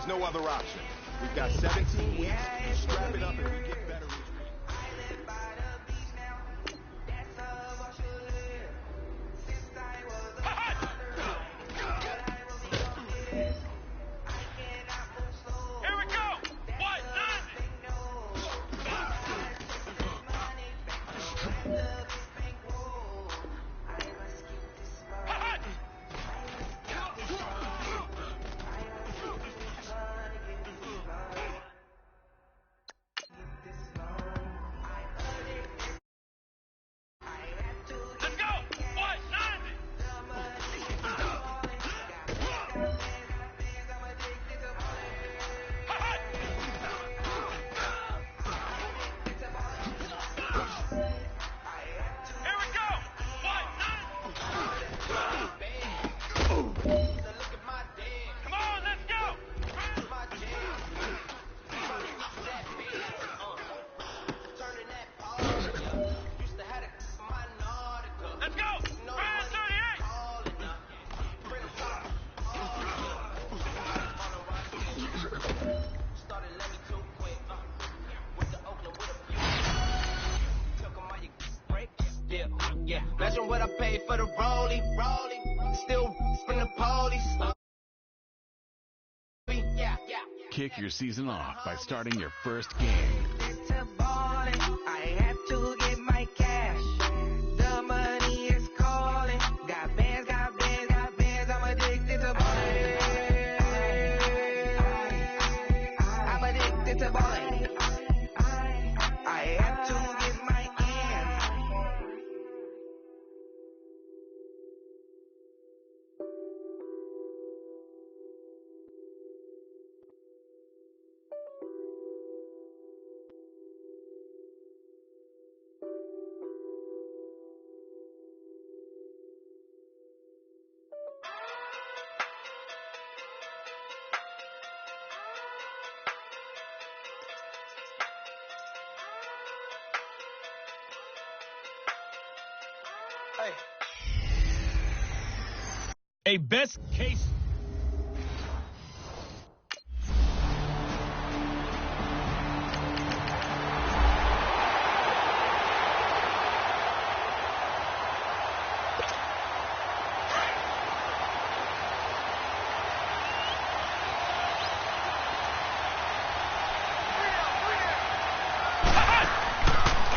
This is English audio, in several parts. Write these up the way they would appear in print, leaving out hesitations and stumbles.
There's no other option. We've got 17 weeks. Strap it up and we get better. Imagine what I paid for the rollie, still from the police. Kick your season off by starting your first game. I have to get my cash. The money is calling. Got bands, I'm addicted to balling. I'm addicted to balling. I have to get my hands. A best case.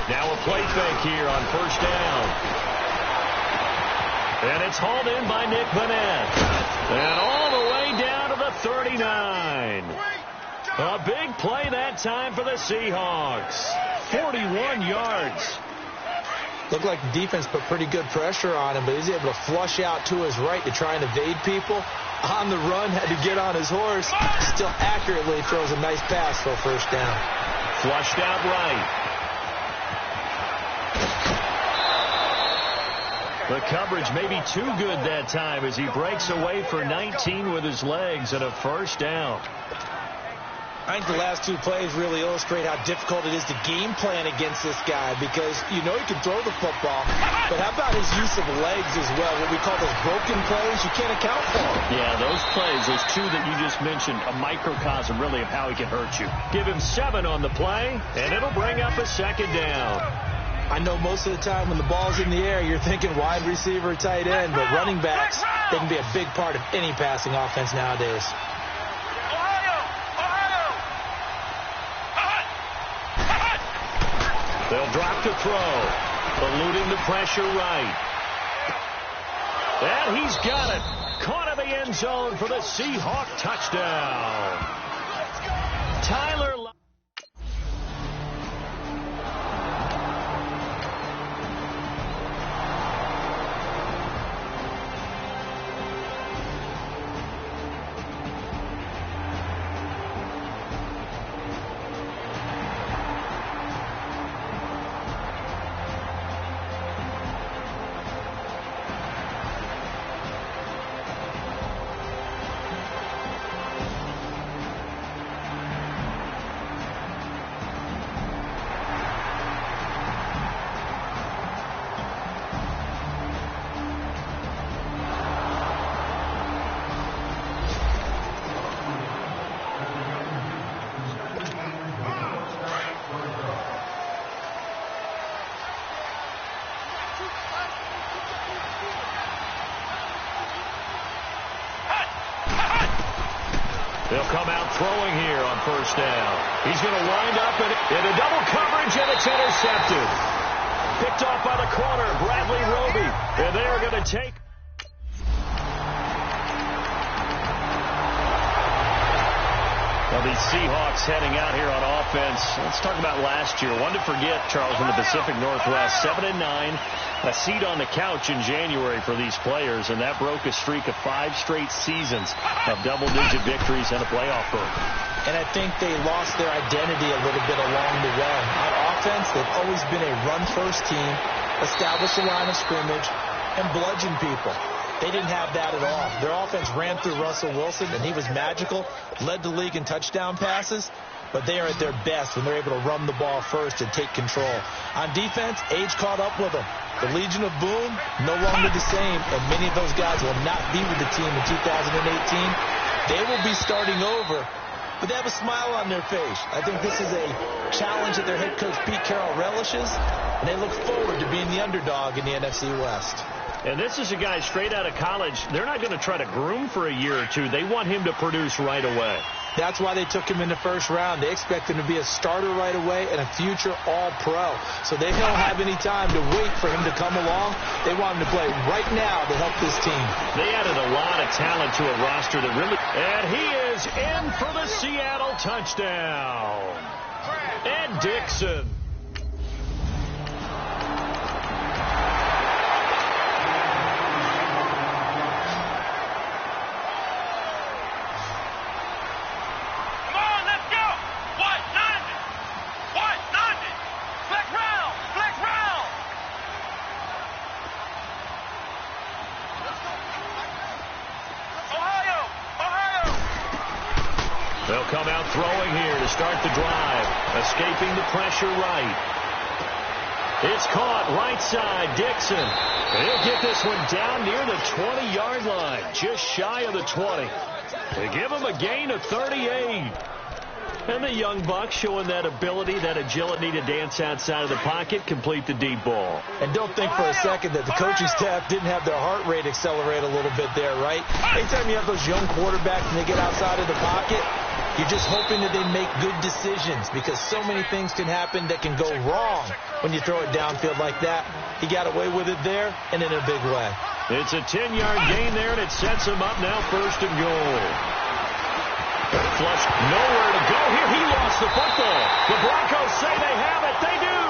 Now a play fake here on first down. And it's hauled in by Nick Bennett. And all the way down to the 39. A big play that time for the Seahawks. 41 yards. Looked like the defense put pretty good pressure on him, but he's able to flush out to his right to try and evade people. On the run, had to get on his horse. Still accurately throws a nice pass for a first down. Flushed out right. The coverage may be too good that time as he breaks away for 19 with his legs and a first down. I think the last two plays really illustrate how difficult it is to game plan against this guy because you know he can throw the football, but how about his use of legs as well? What we call those broken plays, you can't account for them. Yeah, those plays, those two that you just mentioned, a microcosm really of how he can hurt you. Give him 7 on the play, and it'll bring up a second down. I know most of the time when the ball's in the air, you're thinking wide receiver, tight end, but running backs, they can be a big part of any passing offense nowadays. They'll drop to throw, eluding the pressure right. And he's got it. Caught in the end zone for the Seahawk touchdown. Tyler. They'll come out throwing here on first down. He's going to wind up in a double coverage, and it's intercepted. Picked off by the corner, Bradley Roby. And they are going to take... Well, these Seahawks heading out here on offense. Let's talk about last year. One to forget, Charles, in the Pacific Northwest. 7-9, a seat on the couch in January for these players, and that broke a streak of 5 straight seasons of double-digit victories and a playoff berth. And I think they lost their identity a little bit along the way. On offense, they've always been a run-first team, establish a line of scrimmage, and bludgeon people. They didn't have that at all. Their offense ran through Russell Wilson, and he was magical, led the league in touchdown passes, but they are at their best when they're able to run the ball first and take control. On defense, age caught up with them. The Legion of Boom, no longer the same, and many of those guys will not be with the team in 2018. They will be starting over, but they have a smile on their face. I think this is a challenge that their head coach Pete Carroll relishes, and they look forward to being the underdog in the NFC West. And this is a guy straight out of college. They're not going to try to groom for a year or two. They want him to produce right away. That's why they took him in the first round. They expect him to be a starter right away and a future all-pro. So they don't have any time to wait for him to come along. They want him to play right now to help this team. They added a lot of talent to a roster that really... And he is in for the Seattle touchdown. Ed Dixon. They'll come out throwing here to start the drive. Escaping the pressure right. It's caught right side. Dixon. He'll get this one down near the 20-yard line. Just shy of the 20. They give him a gain of 38. And the young buck showing that ability, that agility to dance outside of the pocket, complete the deep ball. And don't think for a second that the coaching staff didn't have their heart rate accelerate a little bit there, right? Anytime you have those young quarterbacks and they get outside of the pocket, you're just hoping that they make good decisions because so many things can happen that can go wrong when you throw it downfield like that. He got away with it there and in a big way. It's a 10-yard gain there, and it sets him up now first and goal. Flush, nowhere to go here. He lost the football. The Broncos say they have it. They do.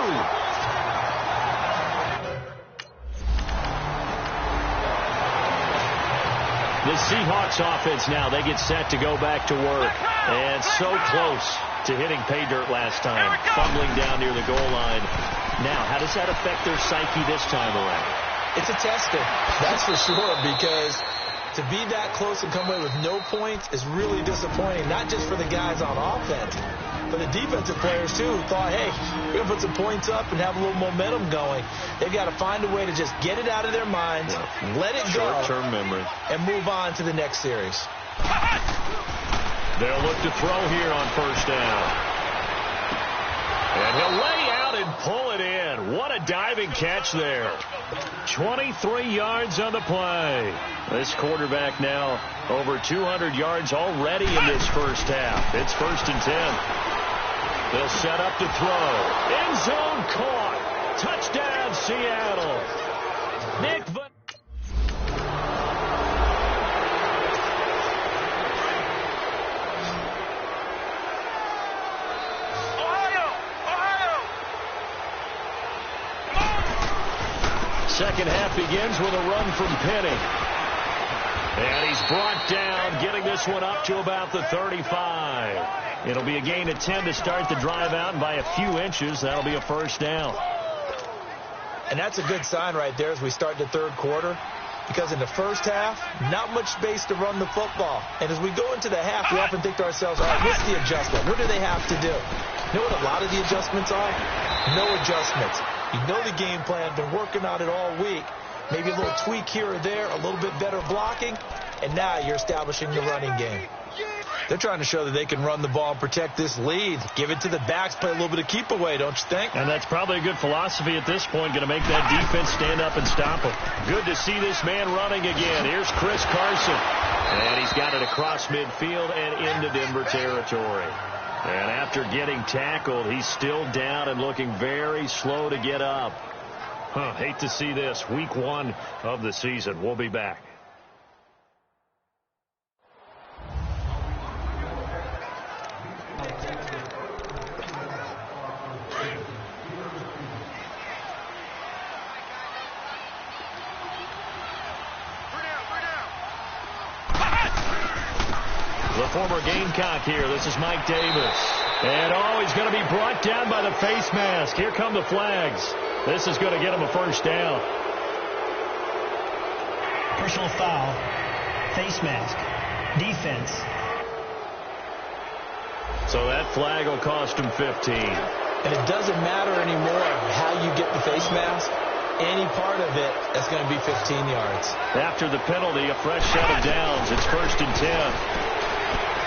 The Seahawks offense now, they get set to go back to work. And so close to hitting pay dirt last time. Fumbling down near the goal line. Now, how does that affect their psyche this time around? It's a tester, that's for sure, because to be that close and come away with no points is really disappointing, not just for the guys on offense, but the defensive players, too, who thought, hey, we're going to put some points up and have a little momentum going. They've got to find a way to just get it out of their minds, let it go, short-term memory, and move on to the next series. They'll look to throw here on first down. And he'll lay out and pull it in. What a diving catch there. 23 yards on the play. This quarterback now over 200 yards already in this first half. It's 1st and 10. They'll set up to throw. End zone caught. Touchdown, Seattle. Nick Van... Second half begins with a run from Penny. And he's brought down, getting this one up to about the 35. It'll be a gain of 10 to start the drive out, and by a few inches, that'll be a first down. And that's a good sign right there as we start the third quarter, because in the first half, not much space to run the football. And as we go into the half, we often think to ourselves, all right, what's the adjustment? What do they have to do? You know what a lot of the adjustments are? No adjustments. You know the game plan, been working on it all week. Maybe a little tweak here or there, a little bit better blocking, and now you're establishing the running game. They're trying to show that they can run the ball and protect this lead. Give it to the backs, play a little bit of keep away, don't you think? And that's probably a good philosophy at this point, going to make that defense stand up and stop them. Good to see this man running again. Here's Chris Carson. And he's got it across midfield and into Denver territory. And after getting tackled, he's still down and looking very slow to get up. Hate to see this. Week 1 of the season. We'll be back. The former Gamecock here. This is Mike Davis. And he's going to be brought down by the face mask. Here come the flags. This is going to get him a first down. Personal foul. Face mask. Defense. So that flag will cost him 15. And it doesn't matter anymore how you get the face mask. Any part of it, that's going to be 15 yards. After the penalty, a fresh set of downs. It's 1st and 10.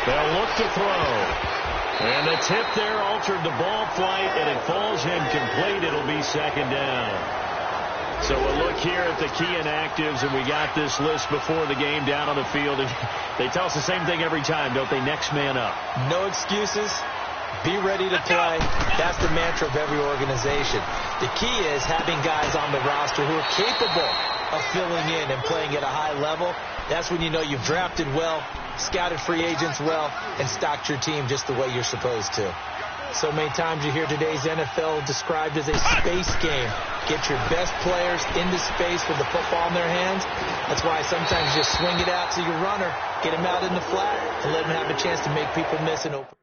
They'll look to throw. And the tip there altered the ball flight, and it falls incomplete. It'll be 2nd down. So we'll look here at the key inactives, and we got this list before the game down on the field. And they tell us the same thing every time, don't they? Next man up. No excuses. Be ready to play. That's the mantra of every organization. The key is having guys on the roster who are capable of filling in and playing at a high level. That's when you know you've drafted well, scouted free agents well, and stocked your team just the way you're supposed to. So many times you hear today's NFL described as a space game. Get your best players into space with the football in their hands. That's why sometimes you swing it out to your runner, get him out in the flat, and let him have a chance to make people miss and open.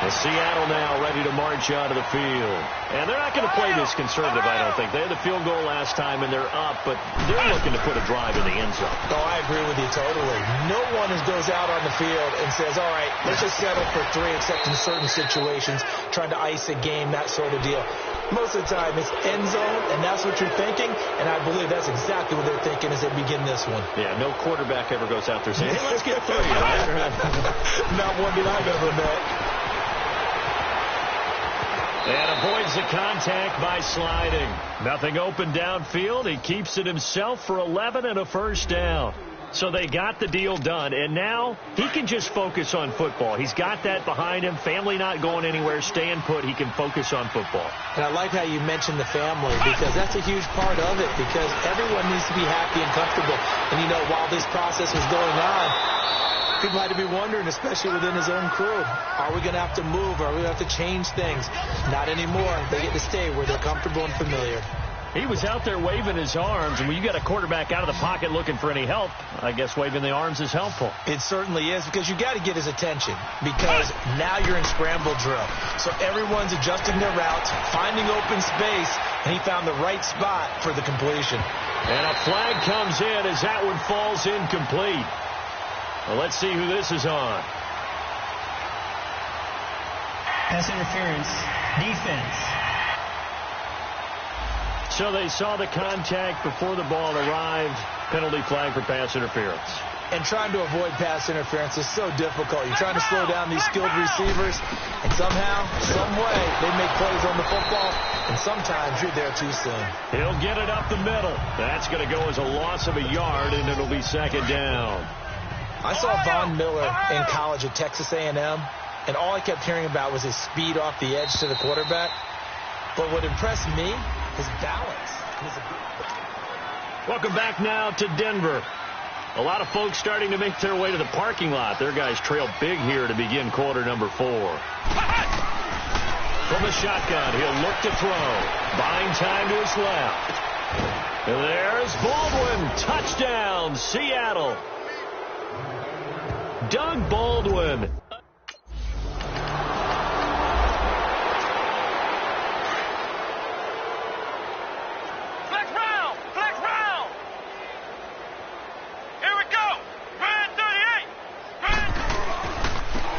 Seattle now ready to march out of the field. And they're not going to play this conservative, I don't think. They had the field goal last time, and they're up, but they're looking to put a drive in the end zone. Oh, I agree with you totally. No one goes out on the field and says, all right, let's just settle for 3, except in certain situations, trying to ice a game, that sort of deal. Most of the time, it's end zone, and that's what you're thinking, and I believe that's exactly what they're thinking as they begin this one. Yeah, no quarterback ever goes out there saying, hey, let's get 3. Not one that I've ever met. And avoids the contact by sliding. Nothing open downfield. He keeps it himself for 11 and a first down. So they got the deal done, and now he can just focus on football. He's got that behind him. Family not going anywhere, staying put. He can focus on football. And I like how you mentioned the family, because that's a huge part of it, because everyone needs to be happy and comfortable. And, you know, while this process was going on, people had to be wondering, especially within his own crew, are we going to have to move? Are we going to have to change things? Not anymore. They get to stay where they're comfortable and familiar. He was out there waving his arms, and when you got a quarterback out of the pocket looking for any help, I guess waving the arms is helpful. It certainly is, because you got to get his attention, because now you're in scramble drill. So everyone's adjusting their routes, finding open space, and he found the right spot for the completion. And a flag comes in as that one falls incomplete. Well, let's see who this is on. Pass interference. Defense. So they saw the contact before the ball arrived. Penalty flag for pass interference. And trying to avoid pass interference is so difficult. You're trying to slow down these skilled receivers, and somehow, some way, they make plays on the football, and sometimes you're there too soon. He'll get it up the middle. That's going to go as a loss of a yard, and it'll be 2nd down. I saw Von Miller in college at Texas A&M, and all I kept hearing about was his speed off the edge to the quarterback. But what impressed me, his balance. Welcome back now to Denver. A lot of folks starting to make their way to the parking lot. Their guys trail big here to begin quarter number 4. From the shotgun, he'll look to throw. Buying time to his left. And there's Baldwin. Touchdown, Seattle. Doug Baldwin.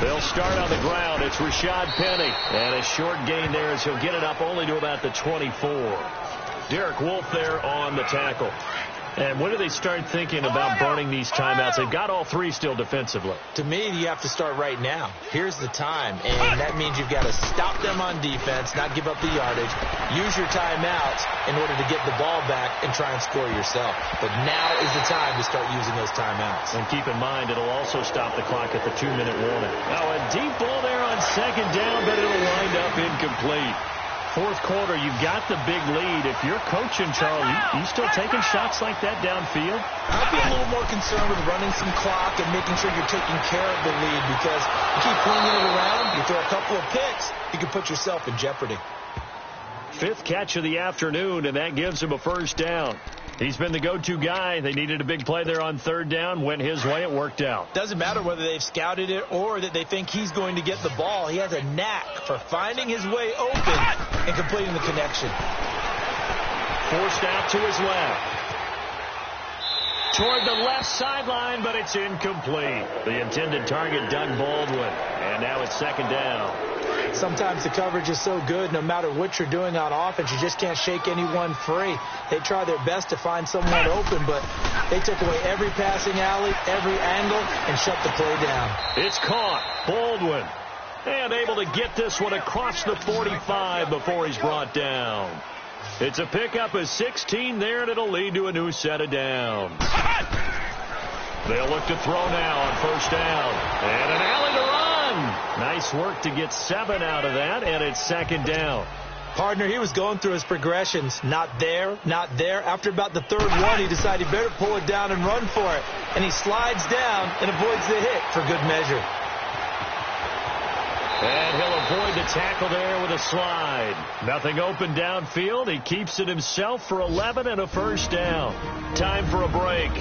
They'll start on the ground. It's Rashad Penny. And a short gain there as he'll get it up only to about the 24. Derek Wolfe there on the tackle. And when do they start thinking about burning these timeouts? They've got all three still defensively. To me, you have to start right now. Here's the time, and that means you've got to stop them on defense, not give up the yardage, use your timeouts in order to get the ball back and try and score yourself. But now is the time to start using those timeouts. And keep in mind, it'll also stop the clock at the 2-minute warning. Now a deep ball there on second down, but it'll wind up incomplete. Fourth quarter, you've got the big lead. If you're coaching, Charles, you still taking shots like that downfield? I'd be a little more concerned with running some clock and making sure you're taking care of the lead, because you keep flinging it around, you throw a couple of picks, you can put yourself in jeopardy. Fifth catch of the afternoon, and that gives him a first down. He's been the go-to guy. They needed a big play there on third down. Went his way. It worked out. Doesn't matter whether they've scouted it or that they think he's going to get the ball. He has a knack for finding his way open and completing the connection. Forced out to his left. Toward the left sideline, but it's incomplete. The intended target, Doug Baldwin. And now it's second down. Sometimes the coverage is so good, no matter what you're doing on offense, you just can't shake anyone free. They try their best to find someone open, but they took away every passing alley, every angle, and shut the play down. It's caught. Baldwin. And able to get this one across the 45 before he's brought down. It's a pickup of 16 there, and it'll lead to a new set of downs. They'll look to throw now on first down. And an alley to run. Nice work to get 7 out of that, and it's second down. Partner, he was going through his progressions. Not there, not there. After about the third one, he decided he better pull it down and run for it. And he slides down and avoids the hit for good measure. And he'll avoid the tackle there with a slide. Nothing open downfield. He keeps it himself for 11 and a first down. Time for a break.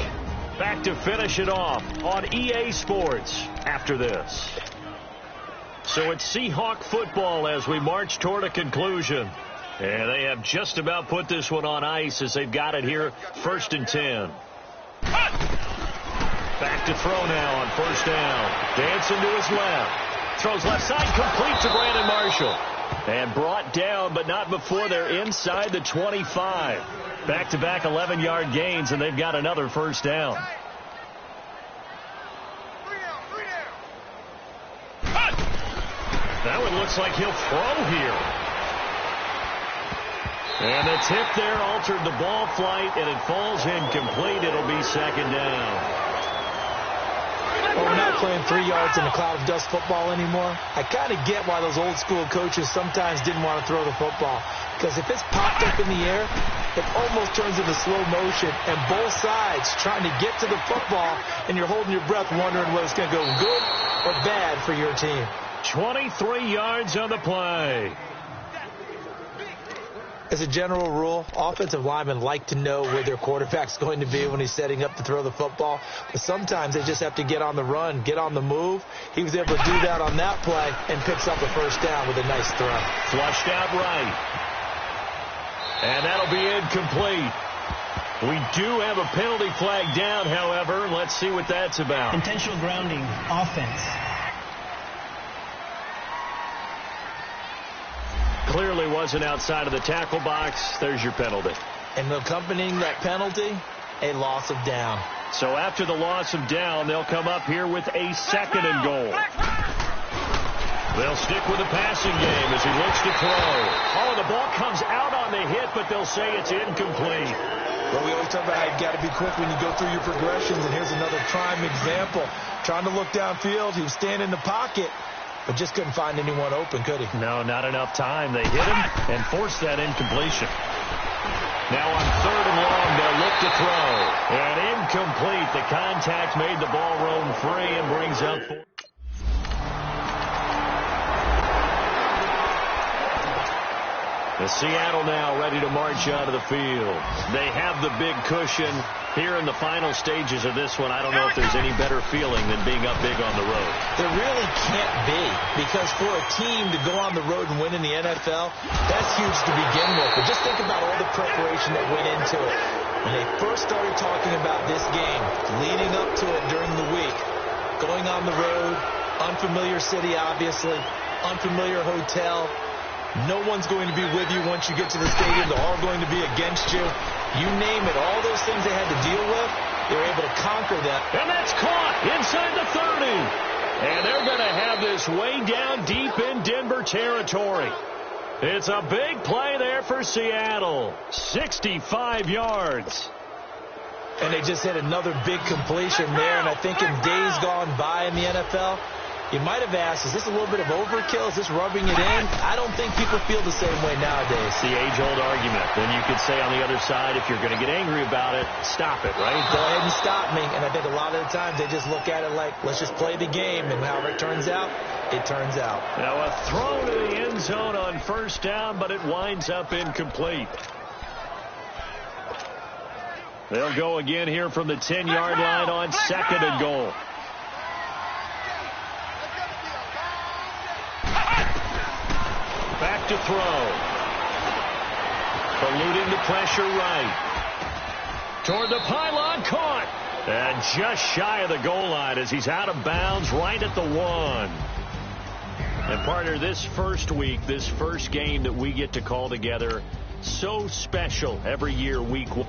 Back to finish it off on EA Sports after this. So it's Seahawk football as we march toward a conclusion. And they have just about put this one on ice as they've got it here, 1st and 10. Back to throw now on first down. Dancing to his left. Throws left side, complete to Brandon Marshall. And brought down, but not before they're inside the 25. Back-to-back 11-yard gains, and they've got another first down. That one looks like he'll throw here. And the tip there altered the ball flight, and it falls incomplete. It'll be second down. Well, we're not playing 3 yards in a cloud of dust football anymore. I kind of get why those old school coaches sometimes didn't want to throw the football. Because if it's popped up in the air, it almost turns into slow motion. And both sides trying to get to the football, and you're holding your breath wondering whether it's going to go good or bad for your team. 23 yards on the play. As a general rule, offensive linemen like to know where their quarterback's going to be when he's setting up to throw the football. But sometimes they just have to get on the run, get on the move. He was able to do that on that play and picks up a first down with a nice throw. Flushed out right. And that'll be incomplete. We do have a penalty flag down, however. Let's see what that's about. Intentional grounding, offense. Clearly wasn't outside of the tackle box. There's your penalty. And accompanying that penalty, a loss of down. So after the loss of down, they'll come up here with a 2nd and goal. They'll stick with the passing game as he looks to throw. Oh, the ball comes out on the hit, but they'll say it's incomplete. Well, we always talk about how you've got to be quick when you go through your progressions, and here's another prime example. Trying to look downfield, he was standing in the pocket, but just couldn't find anyone open, could he? No, not enough time. They hit him and forced that incompletion. Now on 3rd and long, they'll look to throw. And incomplete. The contact made the ball roam free and brings up 4. The Seattle now ready to march out of the field. They have the big cushion. Here in the final stages of this one, I don't know if there's any better feeling than being up big on the road. There really can't be, because for a team to go on the road and win in the NFL, that's huge to begin with. But just think about all the preparation that went into it. When they first started talking about this game, leading up to it during the week, going on the road, unfamiliar city, obviously, unfamiliar hotel. No one's going to be with you once you get to the stadium. They're all going to be against you. You name it, all those things they had to deal with, they were able to conquer them. And that's caught inside the 30. And they're going to have this way down deep in Denver territory. It's a big play there for Seattle. 65 yards. And they just hit another big completion there. And I think in days gone by in the NFL, you might have asked, is this a little bit of overkill? Is this rubbing it in? I don't think people feel the same way nowadays. The age-old argument. Then you could say on the other side, if you're going to get angry about it, stop it, right? Go ahead and stop me. And I think a lot of the times they just look at it like, let's just play the game. And however it turns out, it turns out. Now a throw to the end zone on first down, but it winds up incomplete. They'll go again here from the 10-yard line on 2nd and goal. Back to throw. Eluding the pressure right. Toward the pylon, caught. And just shy of the goal line as he's out of bounds right at the 1. And partner, this first week, this first game that we get to call together, so special every year, week 1.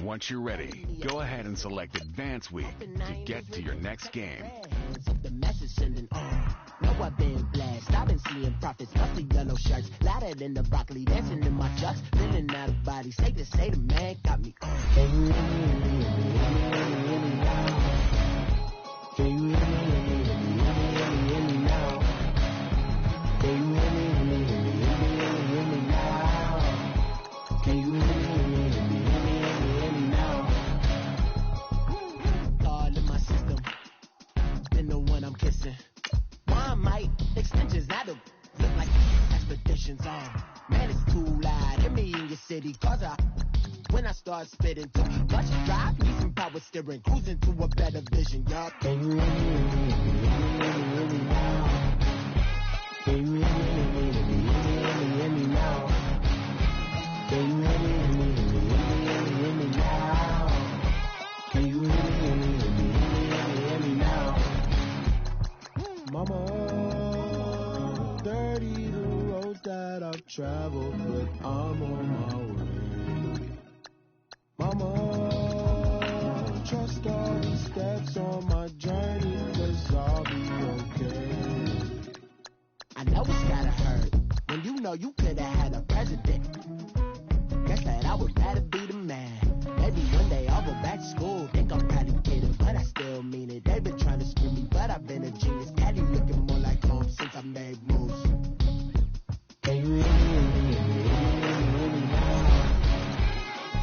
Once you're ready, go ahead and select Advance Week to get to your next game. The message sending on. Know I've been blessed. I've been seeing prophets, mostly yellow shirts, louder than the broccoli, dancing in my trucks, feeling out of body. Say the man got me on. Can you hear me? Can you hear me? Can you hear me now? Can you hear me now? Can you hear me? Extensions that'll look like expeditions on. Man, it's too loud. Hit me in your city, cause when I start spitting too much drive, need some power steering, cruising to a better vision, y'all. Can you hear me now? Can you hear me now? Can you hear me now? Can you hear me now? Mama, that I've traveled, but I'm on my way. Mama, trust all the steps on my journey, 'cause I'll be okay. I know it's gotta hurt when you know you could've had a president. Guess that I would rather be the man. Maybe one day I'll go back to school. Think I'm probably kidding, but I still mean it. They've been trying to screw me, but I've been a genius. Caddy looking more like home since I made moves. Can you hear me now?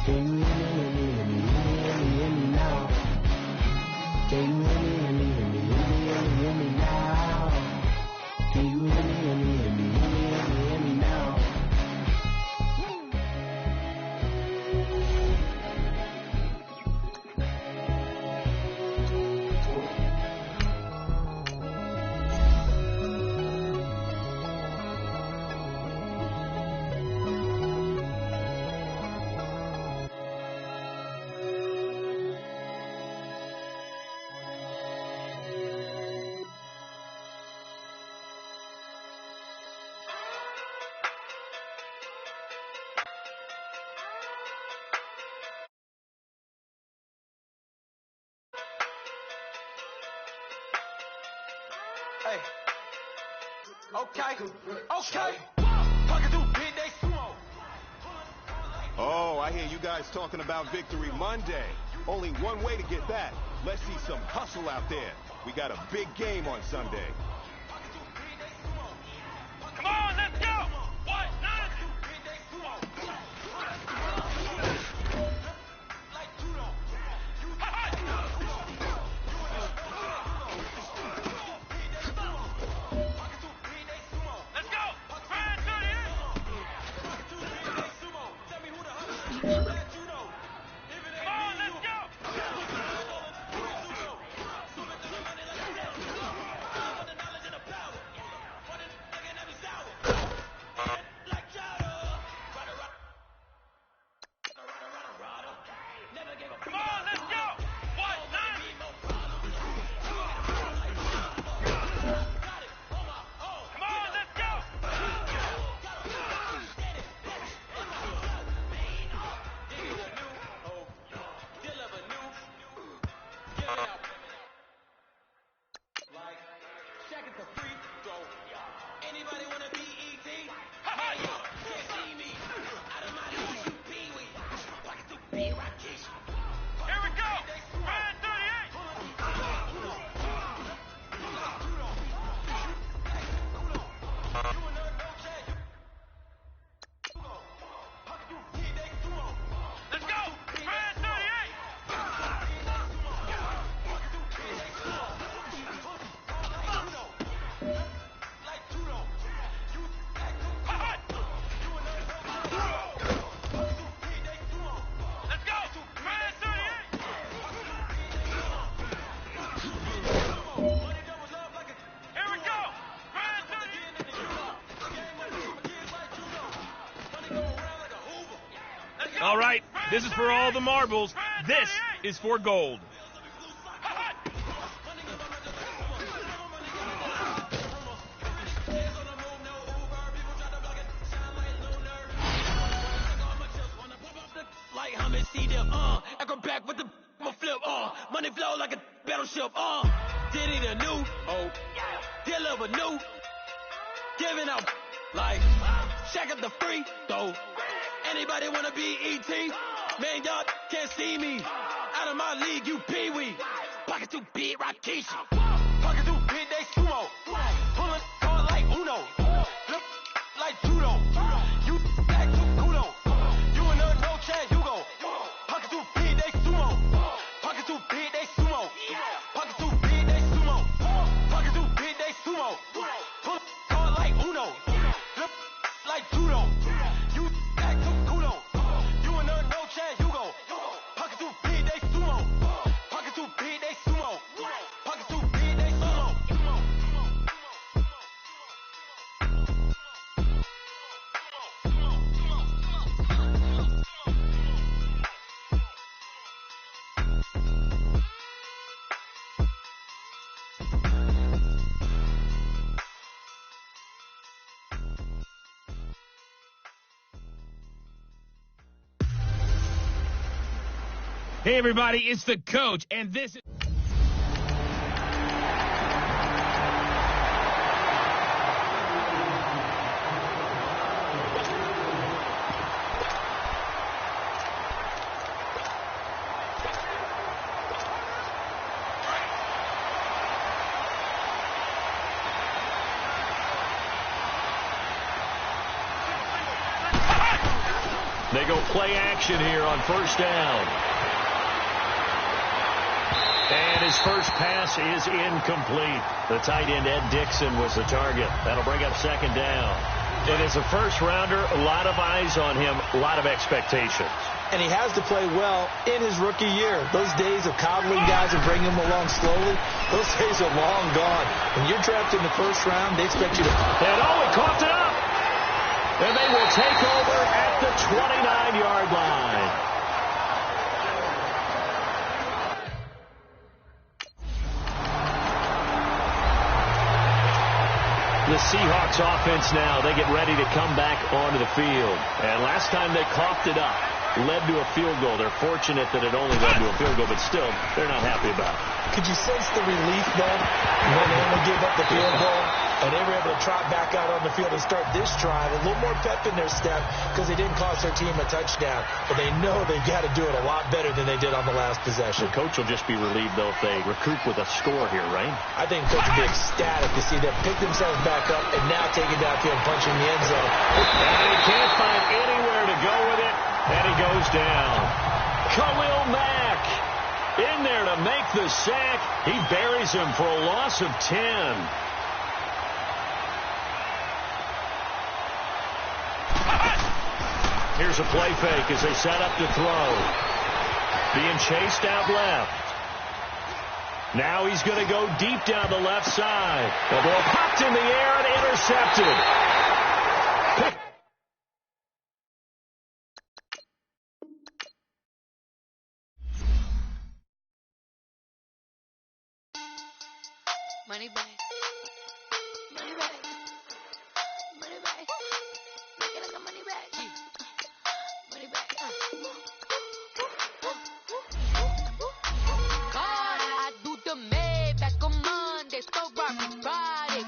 Can you hear me now? Can you hear me now? Can you hear me now? Hey. Okay. Oh, I hear you guys talking about Victory Monday. Only one way to get that. Let's see some hustle out there. We got a big game on Sunday. Come on, let's go! What? Let's go! All right, this is for all the marbles. This is for gold. Like Hummus, see them, acrobat with the flip, money flow like a battleship, Diddy the new, dealer with new, giving out, like, shack up the free, though. Anybody wanna be E.T.? Man, y'all can't see me. Out of my league, you pee-wee. Pocket too big, Rakishi. Pocket too big, they sumo. Pulling card like Uno. Flip like judo. You back to kudo. You in there, no chance, you go. Pocket too big, they sumo. Pocket too big, they sumo. Pocket too big, they sumo. Pocket too big, they sumo. Pull card like Uno. Flip like judo. You back to kudo. You in there, no chance, you go. Pocket too big, they sumo. Pocket too big, they sumo. Pocket too big, they sumo. Hey, everybody, it's the coach, and this is... They go play action here on first down. And his first pass is incomplete. The tight end, Ed Dixon, was the target. That'll bring up second down. And as a first-rounder, a lot of eyes on him, a lot of expectations. And he has to play well in his rookie year. Those days of coddling guys and bringing them along slowly, those days are long gone. When you're drafted in the first round, they expect you to... And he coughed it up. And they will take over at the 29-yard line. The Seahawks offense now, they get ready to come back onto the field. And last time they coughed it up, led to a field goal. They're fortunate that it only led to a field goal, but still, they're not happy about it. Could you sense the relief, though, when they only gave up the field goal and they were able to trot back out on the field and start this drive? A little more pep in their step because they didn't cost their team a touchdown. But they know they've got to do it a lot better than they did on the last possession. The coach will just be relieved, though, if they recoup with a score here, right? I think the coach will be ecstatic to see them pick themselves back up and now take it downfield, punching the end zone. And he can't find anywhere to go with it, and he goes down. Khalil Mack in there to make the sack. He buries him for a loss of 10. Here's a play fake as they set up to throw. Being chased out left. Now he's going to go deep down the left side. The ball popped in the air and intercepted. Money back. Money back. Money back. Make it like a money back. Money back. God, I do the Maybach on Monday, so rock Friday.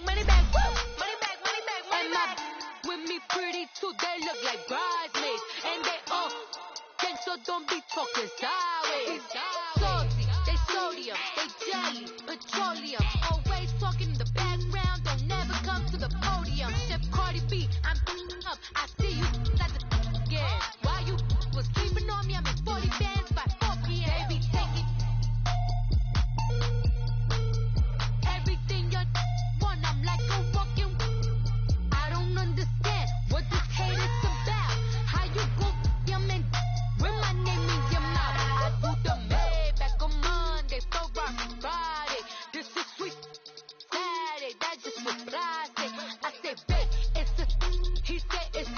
money back, woo! Money back, money back. With me pretty too, they look like bridesmaids. And they all gang, so don't be talking sideways. Salty, they sodium, they jelly, petroleum. Always talking in the background, don't never come to the podium. Chef Cardi B, I'm up, I see you at the again. While you was sleeping on me, I'm in 40 bands by 4 p.m. Baby, take it. Everything you want, I'm like a walking. I don't understand what this hate is about. How you go, your man, with my name in your mouth. I do the Maybach on Monday, so rock Friday. This is sweet Saturday, that just was plastic. I say, babe, it's a, he said it's a.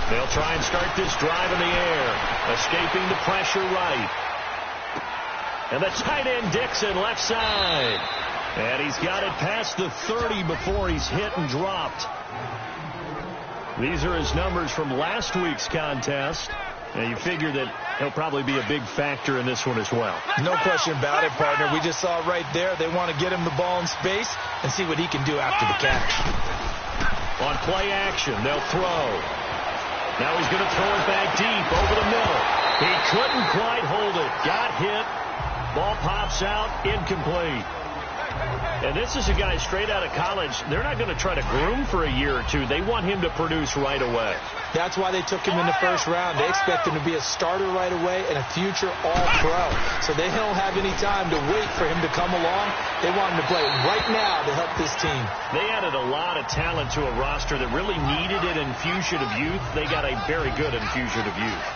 They'll try and start this drive in the air, escaping the pressure right. And the tight end Dixon left side. And he's got it past the 30 before he's hit and dropped. These are his numbers from last week's contest. And you figure that he'll probably be a big factor in this one as well. No question about it, partner. We just saw right there. They want to get him the ball in space and see what he can do after the catch. On play action, they'll throw. Now he's going to throw it back deep over the middle. He couldn't quite hold it. Got hit. Ball pops out. Incomplete. And this is a guy straight out of college. They're not going to try to groom for a year or two. They want him to produce right away. That's why they took him in the first round. They expect him to be a starter right away and a future all-pro. So they don't have any time to wait for him to come along. They want him to play right now to help this team. They added a lot of talent to a roster that really needed an infusion of youth. They got a very good infusion of youth.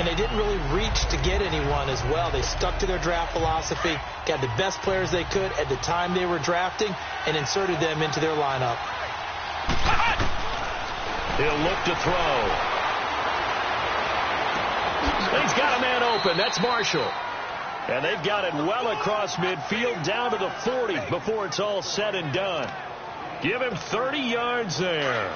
And they didn't really reach to get anyone as well. They stuck to their draft philosophy, got the best players they could at the time they were drafting, and inserted them into their lineup. He'll look to throw. He's got a man open. That's Marshall. And they've got it well across midfield down to the 40 before it's all said and done. Give him 30 yards there.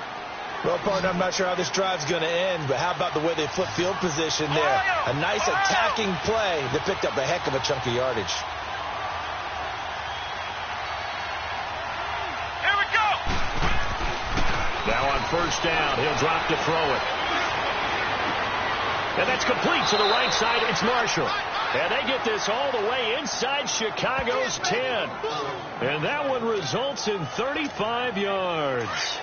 Well, partner, I'm not sure how this drive's going to end, but how about the way they flip field position there? A nice attacking play that picked up a heck of a chunk of yardage. Here we go. Now on first down, he'll drop to throw it. And that's complete to the right side. It's Marshall. And they get this all the way inside Chicago's 10. And that one results in 35 yards.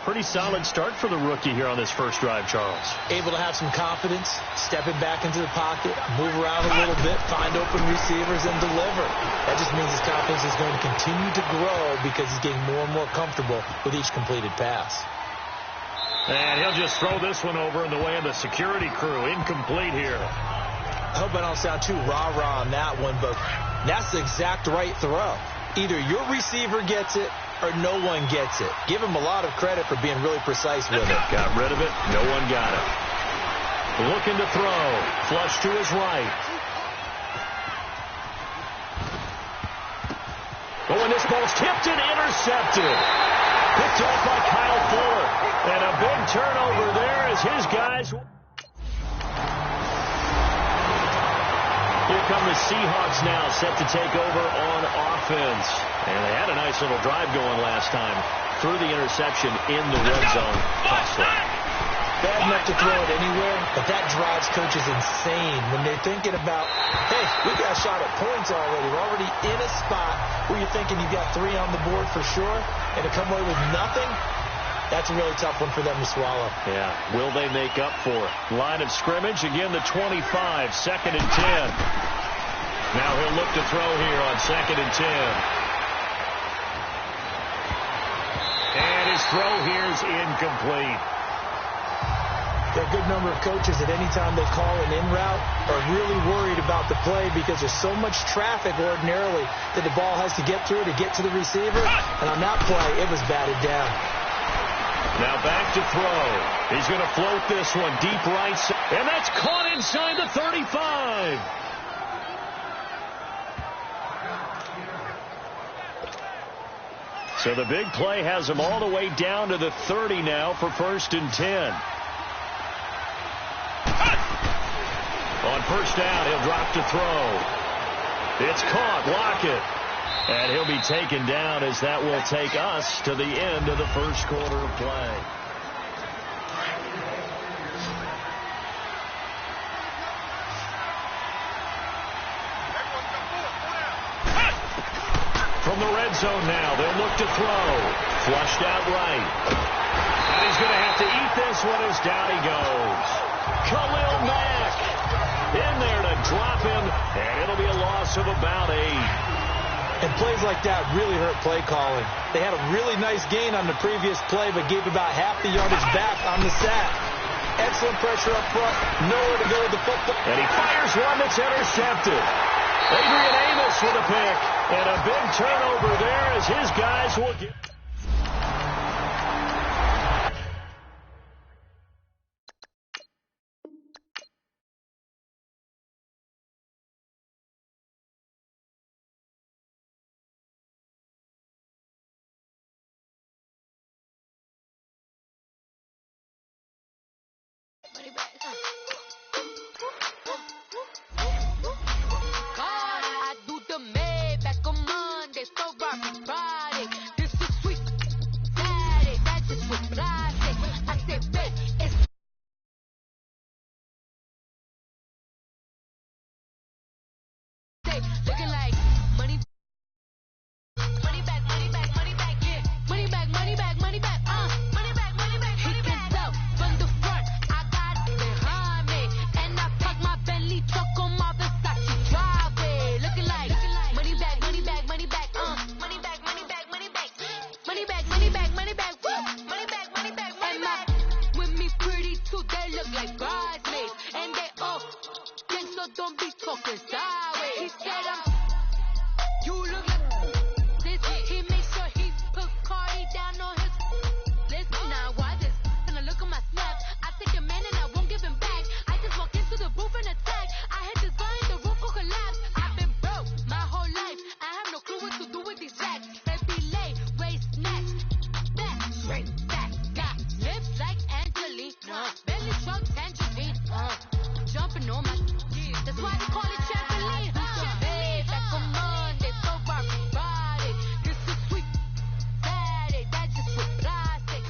Pretty solid start for the rookie here on this first drive, Charles. Able to have some confidence, stepping back into the pocket, move around a little bit, find open receivers, and deliver. That just means his confidence is going to continue to grow because he's getting more and more comfortable with each completed pass. And he'll just throw this one over in the way of the security crew. Incomplete here. I hope I don't sound too rah-rah on that one, but that's the exact right throw. Either your receiver gets it or no one gets it. Give him a lot of credit for being really precise with it. Got rid of it. No one got it. Looking to throw. Flush to his right. Oh, and this ball's tipped and intercepted. Picked off by Kyle Fuller. And a big turnover there as his guys... Here come the Seahawks now, set to take over on offense. And they had a nice little drive going last time through the interception in the red zone. Bad enough to throw it anywhere, but that drives coaches insane when they're thinking about, hey, we got a shot at points already. We're already in a spot where you're thinking you've got 3 on the board for sure, and to come away with nothing, that's a really tough one for them to swallow. Yeah, will they make up for it? Line of scrimmage, again the 25, 2nd and 10. Now he'll look to throw here on 2nd and 10. And his throw here is incomplete. There are a good number of coaches at any time they call an in route are really worried about the play because there's so much traffic ordinarily that the ball has to get through to get to the receiver. And on that play, it was batted down. Now back to throw. He's going to float this one deep right side. And that's caught inside the 35. So the big play has him all the way down to the 30 now for 1st and 10. On first down, he'll drop to throw. It's caught. Lockett. And he'll be taken down as that will take us to the end of the first quarter of play. From the red zone now, they'll look to throw. Flushed out right. And he's going to have to eat this one as down he goes. Khalil Mack in there to drop him, and it'll be a loss of about 8. And plays like that really hurt play calling. They had a really nice gain on the previous play, but gave about half the yardage back on the sack. Excellent pressure up front. Nowhere to go with the football. And he fires one that's intercepted. Adrian Amos with a pick. And a big turnover there as his guys will get... I do the Maybach on Monday, Ferrari Friday. This is sweet Saturday, that's just what I say. I said, babe, it's looking like money. Money back, money back, money back, yeah. Money back, money back, money back, money back, money back. He can tell from the front, I got it behind me. And I park my Bentley truck on my Versace driveway. Looking like money back, money back, money back, money back, money back, money back. Money back, money back, money back, woo. Money back, money back, money back. With me pretty too, they look like bridesmaids. And they all gang, so don't be talking sideways. He said you look like this. He makes sure he put Cardi down on his list. Now why this? And I look at my snaps. I take a man and I won't give him back. I just walk into the booth and attack. I had this guy in the roof will collapse. I've been broke my whole life. I have no clue what to do with these racks. Baby lay, waist snatch, back, straight back. Got lips like Angelina. Belly truck tangerine. Jumping on my that's why they call it trampoline. Back on Monday, Ferrari Friday. This is sweet Saturday, that's just what I say.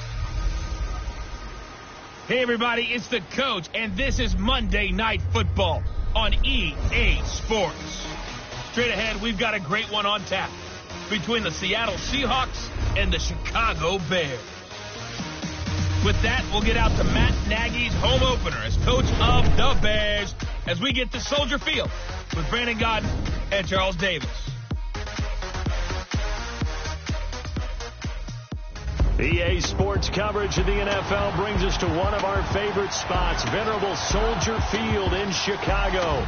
Hey everybody, it's the coach, and this is Monday Night Football on EA Sports. Straight ahead, we've got a great one on tap between the Seattle Seahawks and the Chicago Bears. With that, we'll get out to Matt Nagy's home opener as coach of the Bears as we get to Soldier Field with Brandon Godden and Charles Davis. EA Sports coverage of the NFL brings us to one of our favorite spots, venerable Soldier Field in Chicago.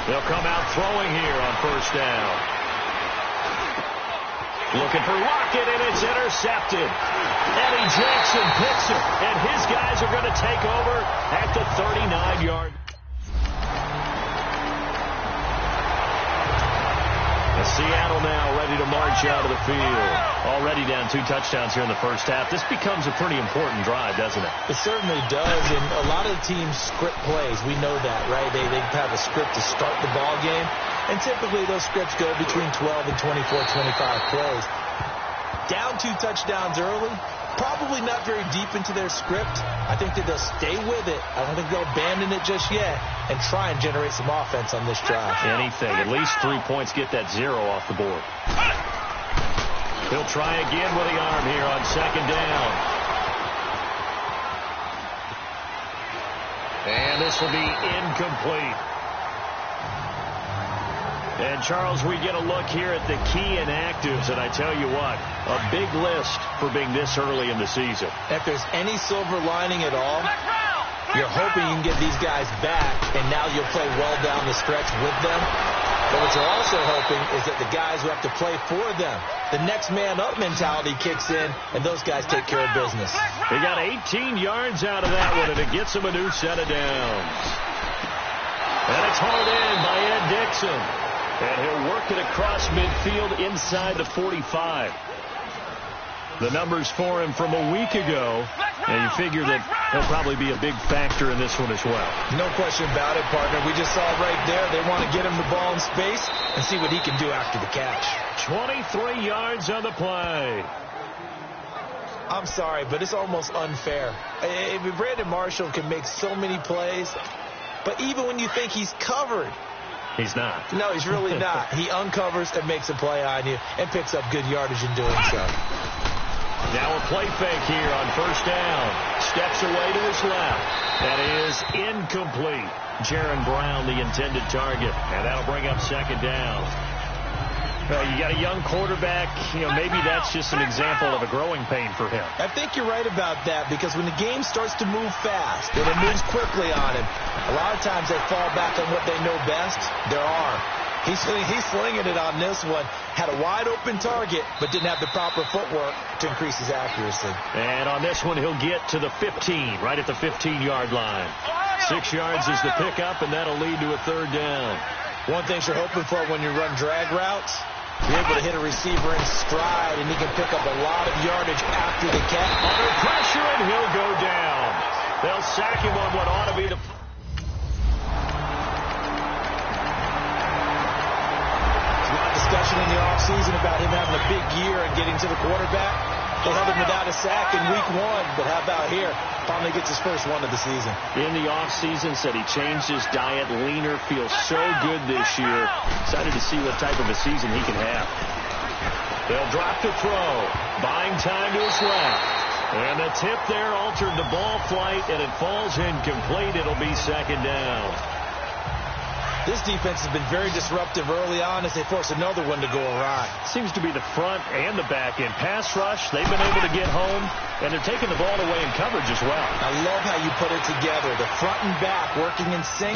They'll come out throwing here on first down. Looking for Lockett, and it's intercepted. Eddie Jackson picks it, and his guys are going to take over at the 39-yard. Seattle now ready to march out of the field. Already down 2 touchdowns here in the first half. This becomes a pretty important drive, doesn't it? It certainly does, and a lot of the teams script plays. We know that, right? They have a script to start the ball game, and typically those scripts go between 12 and 24, 25 plays. Down 2 touchdowns early, probably not very deep into their script. I think that they'll stay with it. I don't think they'll abandon it just yet and try and generate some offense on this drive. Anything. At least 3 points, get that 0 off the board. He'll try again with the arm here on second down. And this will be incomplete. And, Charles, we get a look here at the key inactives, and I tell you what, a big list for being this early in the season. If there's any silver lining at all, you're hoping you can get these guys back, and now you'll play well down the stretch with them. But what you're also hoping is that the guys who have to play for them, the next man up mentality kicks in, and those guys take care of business. They got 18 yards out of that one, and it gets them a new set of downs. And it's hauled in by Ed Dixon. And he'll work it across midfield inside the 45. The numbers for him from a week ago, and you figure that he'll probably be a big factor in this one as well. No question about it, partner. We just saw right there. They want to get him the ball in space and see what he can do after the catch. 23 yards on the play. I'm sorry, but it's almost unfair. Brandon Marshall can make so many plays, but even when you think he's covered, he's not. No, he's really not. He uncovers and makes a play on you and picks up good yardage in doing so. Now a play fake here on first down. Steps away to his left. That is incomplete. Jaron Brown, the intended target. And that'll bring up second down. You got a young quarterback. Maybe that's just an example of a growing pain for him. I think you're right about that, because when the game starts to move fast and it moves quickly on him, a lot of times they fall back on what they know best, their arm. He's slinging it on this one. Had a wide open target, but didn't have the proper footwork to increase his accuracy. And on this one, he'll get to the 15, right at the 15-yard line. 6 yards is the pickup, and that'll lead to a third down. One thing you're hoping for when you run drag routes, you're able to hit a receiver in stride, and he can pick up a lot of yardage after the catch. Under pressure, and he'll go down. They'll sack him on what ought to be the... Discussion in the offseason about him having a big year and getting to the quarterback. They held him without a sack in week 1, but how about here? Finally gets his first one of the season. In the offseason, said he changed his diet, leaner, feels so good this year. Excited to see what type of a season he can have. They'll drop to throw. Buying time to his left. And the tip there altered the ball flight, and it falls incomplete. It'll be second down. This defense has been very disruptive early on as they force another one to go awry. Seems to be the front and the back end. Pass rush, they've been able to get home, and they're taking the ball away in coverage as well. I love how you put it together. The front and back working in sync.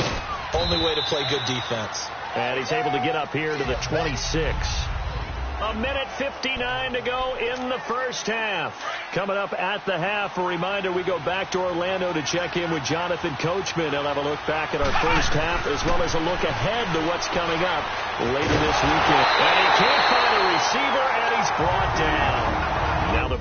Only way to play good defense. And he's able to get up here to the 26. A minute 59 to go in the first half. Coming up at the half, a reminder, we go back to Orlando to check in with Jonathan Coachman. He'll have a look back at our first half as well as a look ahead to what's coming up later this weekend. And he can't find a receiver, and he's brought down. Now the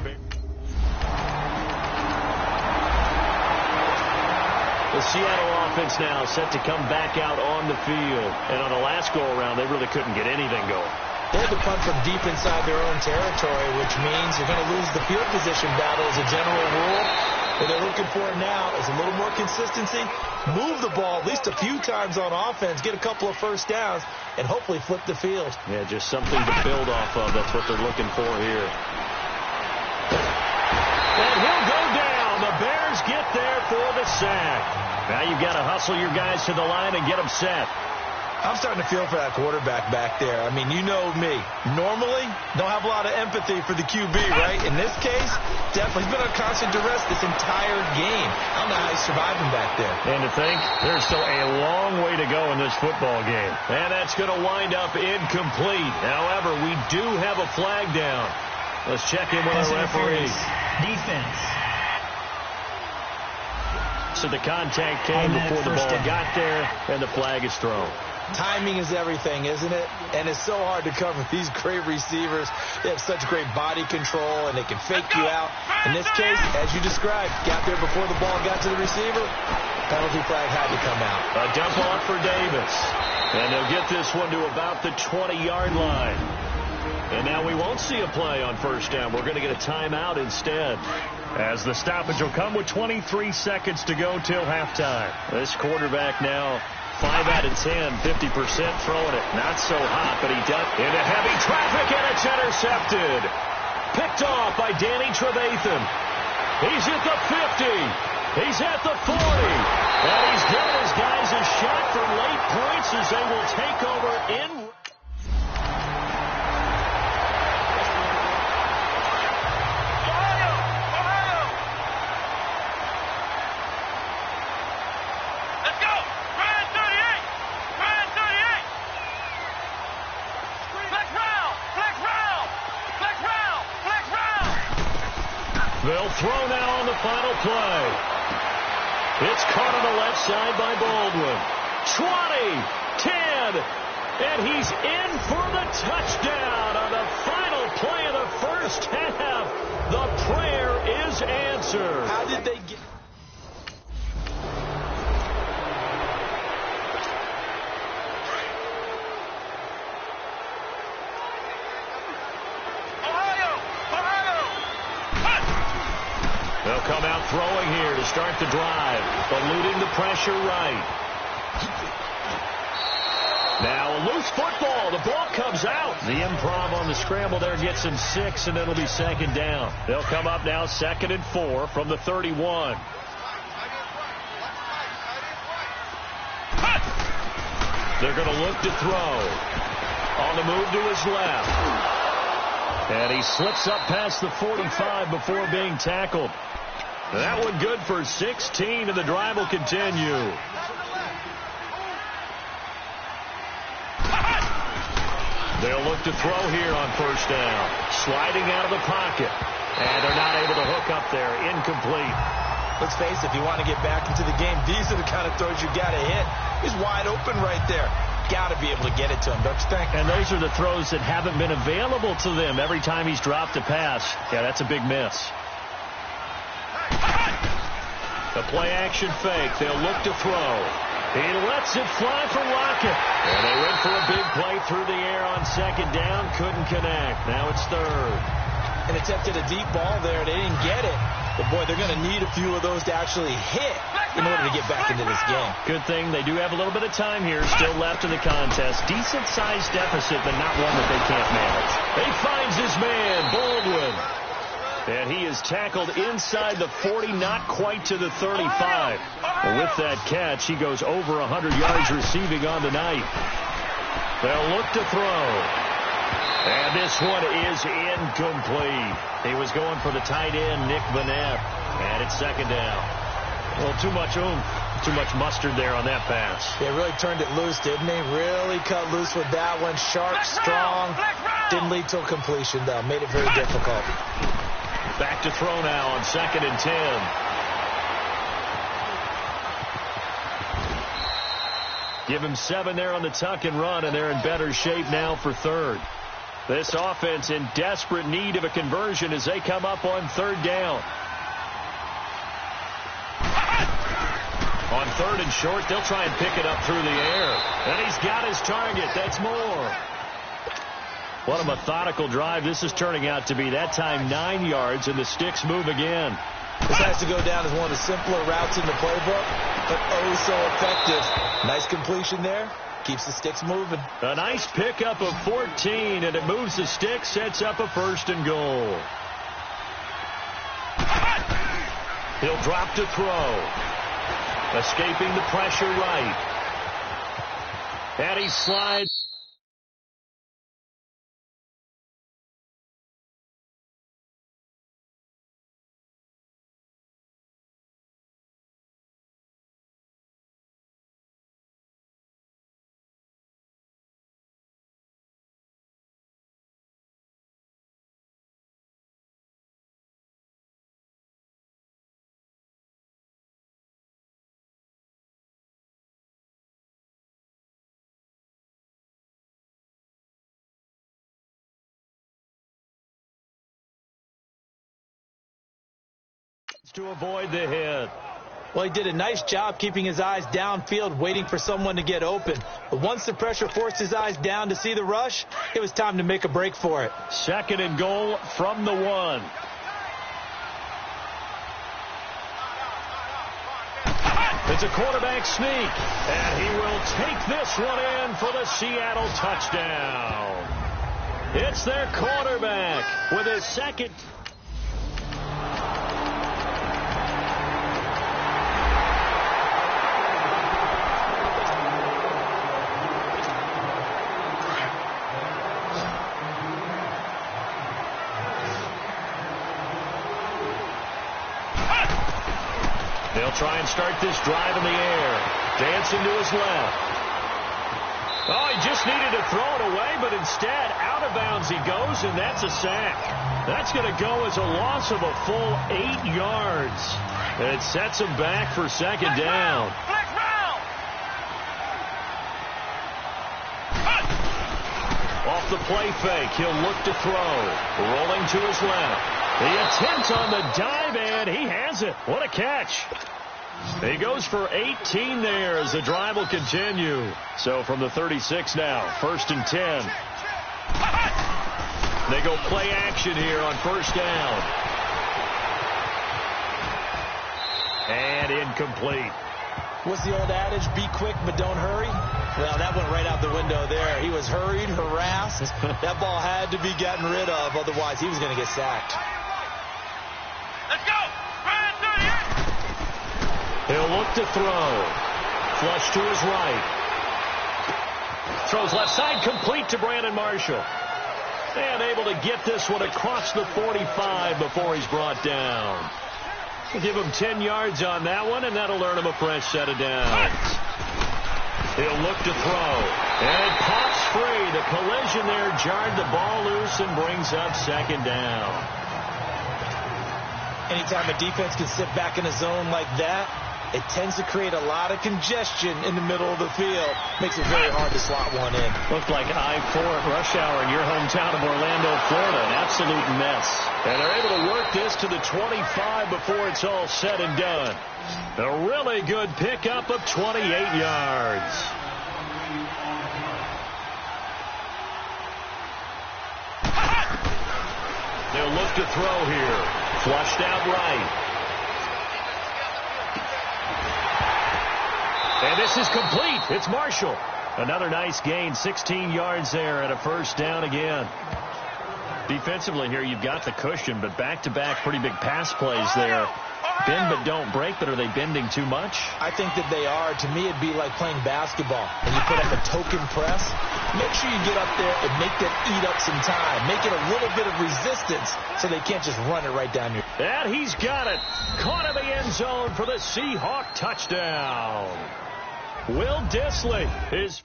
Seattle offense now set to come back out on the field. And on the last go-around, they really couldn't get anything going. They had to punt from deep inside their own territory, which means you're going to lose the field position battle as a general rule. What they're looking for now is a little more consistency, move the ball at least a few times on offense, get a couple of first downs, and hopefully flip the field. Yeah, just something to build off of. That's what they're looking for here. And he'll go down. The Bears get there for the sack. Now you've got to hustle your guys to the line and get them set. I'm starting to feel for that quarterback back there. I mean, you know me. Normally, don't have a lot of empathy for the QB, right? In this case, definitely. He's been on constant duress this entire game. I don't know how he's surviving back there. And to think, there's still a long way to go in this football game. And that's going to wind up incomplete. However, we do have a flag down. Let's check in with our referee. Defense. So the contact came before the ball got there, and the flag is thrown. Timing is everything, isn't it? And it's so hard to cover these great receivers. They have such great body control, and they can fake you out. In this case, as you described, got there before the ball got to the receiver. Penalty flag had to come out. A dump off for Davis. And they'll get this one to about the 20-yard line. And now we won't see a play on first down. We're going to get a timeout instead. As the stoppage will come with 23 seconds to go till halftime. This quarterback now 5 out of 10, 50% throwing it. Not so hot, but he does. Into heavy traffic, and it's intercepted. Picked off by Danny Trevathan. He's at the 50. He's at the 40. And he's given his guys a shot for late points as they will take over in. They'll throw now on the final play. It's caught on the left side by Baldwin. 20, 10, and he's in for the touchdown on the final play of the first half. The prayer is answered. How did they get... They'll come out throwing here to start the drive, eluding the pressure right. Now a loose football. The ball comes out. The improv on the scramble there gets him 6, and it'll be second down. They'll come up now 2nd and 4 from the 31. They're going to look to throw. On the move to his left. And he slips up past the 45 before being tackled. That one good for 16, and the drive will continue. They'll look to throw here on first down. Sliding out of the pocket. And they're not able to hook up there. Incomplete. Let's face it, if you want to get back into the game, these are the kind of throws you got to hit. He's wide open right there. Got to be able to get it to him, don't you think? And those are the throws that haven't been available to them every time he's dropped a pass. Yeah, that's a big miss. The play-action fake. They'll look to throw. He lets it fly for Lockett. And they went for a big play through the air on second down. Couldn't connect. Now it's third. And attempted a deep ball there. They didn't get it. But, boy, they're going to need a few of those to actually hit in order to get back into this game. Good thing they do have a little bit of time here still left in the contest. Decent-sized deficit, but not one that they can't manage. He finds his man, Baldwin. And he is tackled inside the 40, not quite to the 35. With that catch, he goes over 100 yards receiving on the night. They'll look to throw. And this one is incomplete. He was going for the tight end, Nick Vanette. And it's second down. Well, too much oomph, too much mustard there on that pass. They really turned it loose, didn't they? Really cut loose with that one. Sharp, strong. Didn't lead to a completion, though. Made it very difficult. Back to throw now on 2nd and 10. Give him 7 there on the tuck and run, and they're in better shape now for third. This offense in desperate need of a conversion as they come up on third down. On 3rd and short, they'll try and pick it up through the air. And he's got his target. That's more. What a methodical drive this is turning out to be. That time 9 yards, and the sticks move again. This has to go down as one of the simpler routes in the playbook, but oh so effective. Nice completion there. Keeps the sticks moving. A nice pickup of 14, and it moves the sticks, sets up a 1st and goal. He'll drop to throw. Escaping the pressure right. And he slides. To avoid the hit. Well, he did a nice job keeping his eyes downfield, waiting for someone to get open. But once the pressure forced his eyes down to see the rush, it was time to make a break for it. 2nd and goal from the 1. It's a quarterback sneak, and he will take this one in for the Seattle touchdown. It's their quarterback with his 2nd. They'll try and start this drive in the air. Dancing to his left. Oh, he just needed to throw it away, but instead, out of bounds he goes, and that's a sack. That's going to go as a loss of a full 8 yards. It sets him back for second down. Off the play fake, he'll look to throw. Rolling to his left. The attempt on the dive, and he has it. What a catch. He goes for 18 there as the drive will continue. So from the 36 now, 1st and 10. They go play action here on first down. And incomplete. What's the old adage? Be quick, but don't hurry. Well, that went right out the window there. He was hurried, harassed. That ball had to be gotten rid of. Otherwise, he was going to get sacked. Let's go! He'll look to throw. Flush to his right. Throws left side, complete to Brandon Marshall. And able to get this one across the 45 before he's brought down. We'll give him 10 yards on that one, and that'll earn him a fresh set of downs. He'll look to throw. And it pops free. The collision there jarred the ball loose and brings up second down. Anytime a defense can sit back in a zone like that, it tends to create a lot of congestion in the middle of the field. Makes it very hard to slot one in. Looked like I-4 at rush hour in your hometown of Orlando, Florida. An absolute mess. And they're able to work this to the 25 before it's all said and done. A really good pickup of 28 yards. They'll look to throw here. Flushed out right. And this is complete. It's Marshall. Another nice gain. 16 yards there and a first down again. Defensively here, you've got the cushion, but back-to-back pretty big pass plays there. Bend but don't break, but are they bending too much? I think that they are. To me, it'd be like playing basketball. When you put up a token press, make sure you get up there and make them eat up some time. Make it a little bit of resistance so they can't just run it right down your... And he's got it. Caught in the end zone for the Seahawk touchdown. Will Dissly is...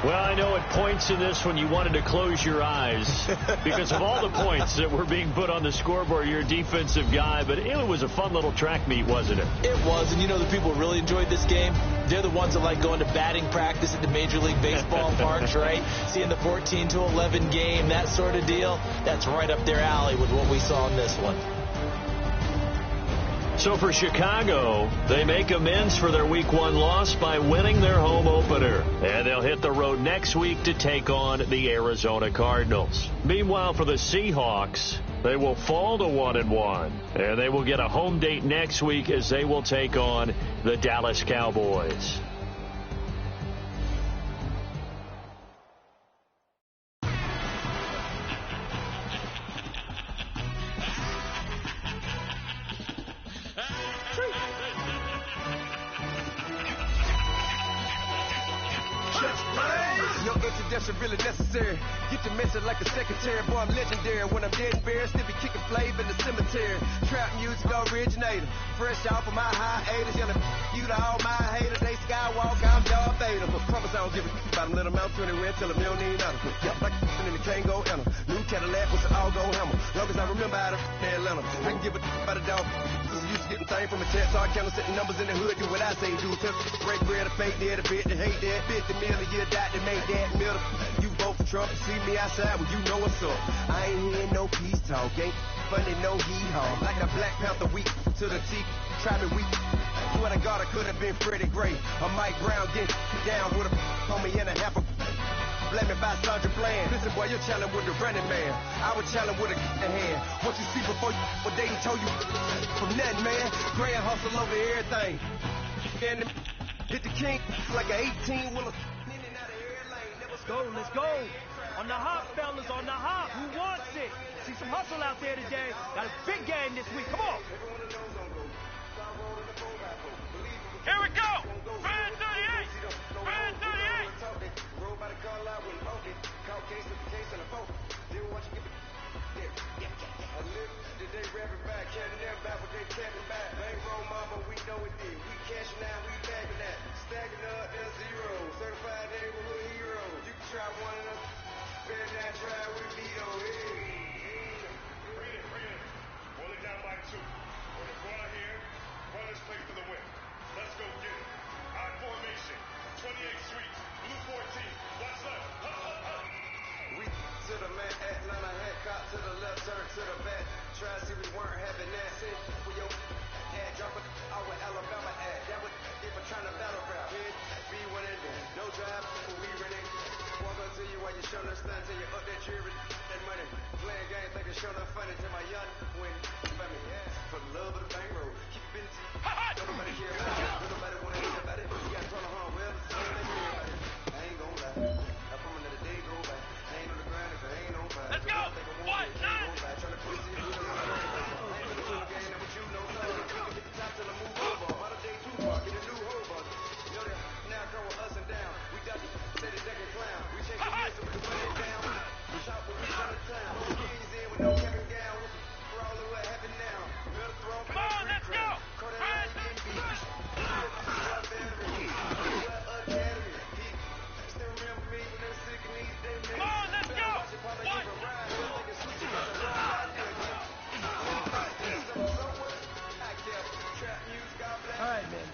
Well, I know at points in this when you wanted to close your eyes because of all the points that were being put on the scoreboard. You're a defensive guy, but it was a fun little track meet, wasn't it? It was, and you know the people who really enjoyed this game? They're the ones that like going to batting practice at the Major League Baseball parks, right? Seeing the 14-11 game, that sort of deal. That's right up their alley with what we saw in this one. So for Chicago, they make amends for their Week 1 loss by winning their home opener. And they'll hit the road next week to take on the Arizona Cardinals. Meanwhile, for the Seahawks, they will fall to 1-1. And they will get a home date next week as they will take on the Dallas Cowboys. Really necessary. Get the message like a secretary. Boy, I'm legendary. When I'm dead and buried, still be kicking flavor in the cemetery. Trap music originator. Fresh off of my hiatus. Yelling you to all my haters. They skywalk, I'm Darth Vader. But promise I don't give a about them. Let them out 20 red. Tell them you don't need nothing. Yeah, like in the Kango enter. New Cadillac with the all-go hammer. Long as I remember how to Atlanta. I can give a about a dog. Used to getting things from a chest. So I count setting numbers in the hood. Do what I say do. Break bread, a fake dead, a bit to hate that. 50 million a year, dot to make that middle. You vote for Trump, see me outside, well, you know what's up. I ain't hearing no peace talk, ain't funny, no hee-haw. Like a Black Panther weak to the teeth, try me weak. Swear to God, I could have been Freddie Gray. Or Mike Brown getting down with a on me and a half a blame me by Sandra Bland. Listen, boy, you're challenging with the running man. I was challenging with a hand. What you see before you, what they told you from nothing, man. Grand hustle over everything. And hit the king like an 18-wheeler. Let's go. On the hop, fellas, on the hop. Who wants it? See some hustle out there today. Got a big game this week. Come on. Here we go. Brand 38. Brand 38.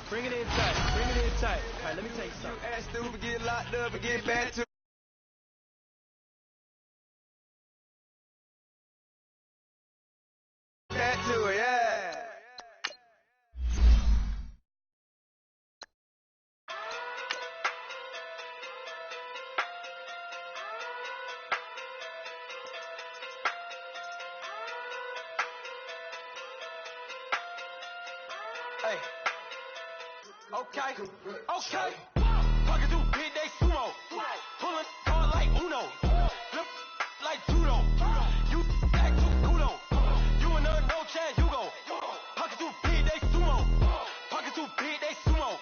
Bring it in tight. Bring it in tight. All right, let me tell you something. You ask stupid, get locked up, and get back to. Back to it, yeah. Hey. Okay. Fucking do big day sumo. Pulling hard like Uno. Flip like judo. You back to kudo. You and her no chance, you go. Pocket too big day sumo. Pocket too big day sumo.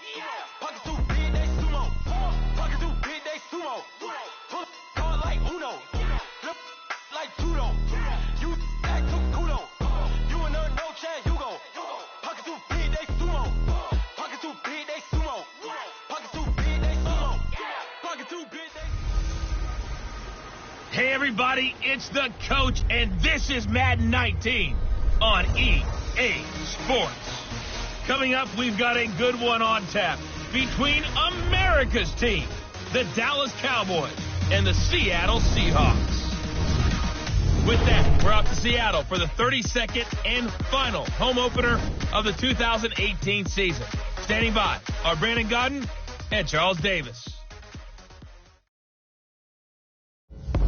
Pocket too big day sumo. Pocket too big day sumo. Pull hard like Uno. Flip like judo. You back to kudo. You and her no chance, you go. Pocket too big day sumo. Pocket too big day sumo. Pocket too big day sumo. Pocket too big day. Hey, everybody, it's the coach, and this is Madden 19 on EA Sports. Coming up, we've got a good one on tap between America's team, the Dallas Cowboys, and the Seattle Seahawks. With that, we're out to Seattle for the 32nd and final home opener of the 2018 season. Standing by are Brandon Godden and Charles Davis.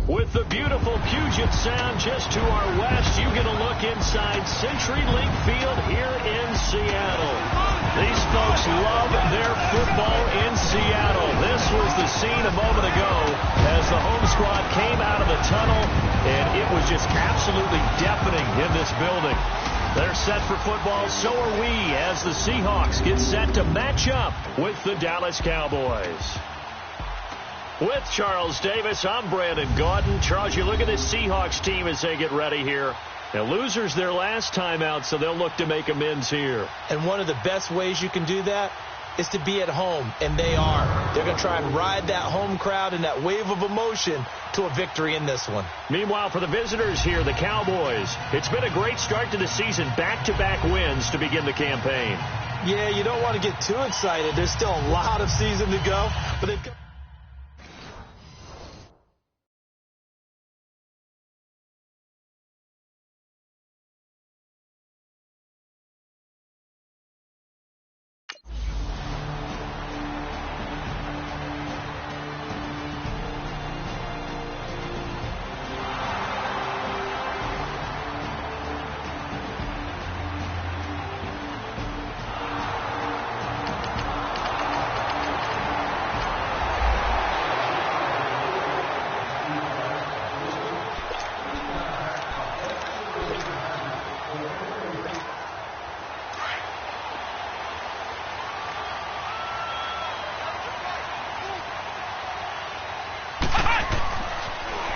With the beautiful Puget Sound just to our west, you get a look inside CenturyLink Field here in Seattle. These folks love their football in Seattle. This was the scene a moment ago as the home squad came out of the tunnel, and it was just absolutely deafening in this building. They're set for football, so are we, as the Seahawks get set to match up with the Dallas Cowboys. With Charles Davis, I'm Brandon Gaudin. Charles, you look at this Seahawks team as they get ready here. Now, losers their last time out, so they'll look to make amends here. And one of the best ways you can do that is to be at home, and they are. They're going to try and ride that home crowd and that wave of emotion to a victory in this one. Meanwhile, for the visitors here, the Cowboys, it's been a great start to the season, back-to-back wins to begin the campaign. Yeah, you don't want to get too excited. There's still a lot of season to go, but they've got...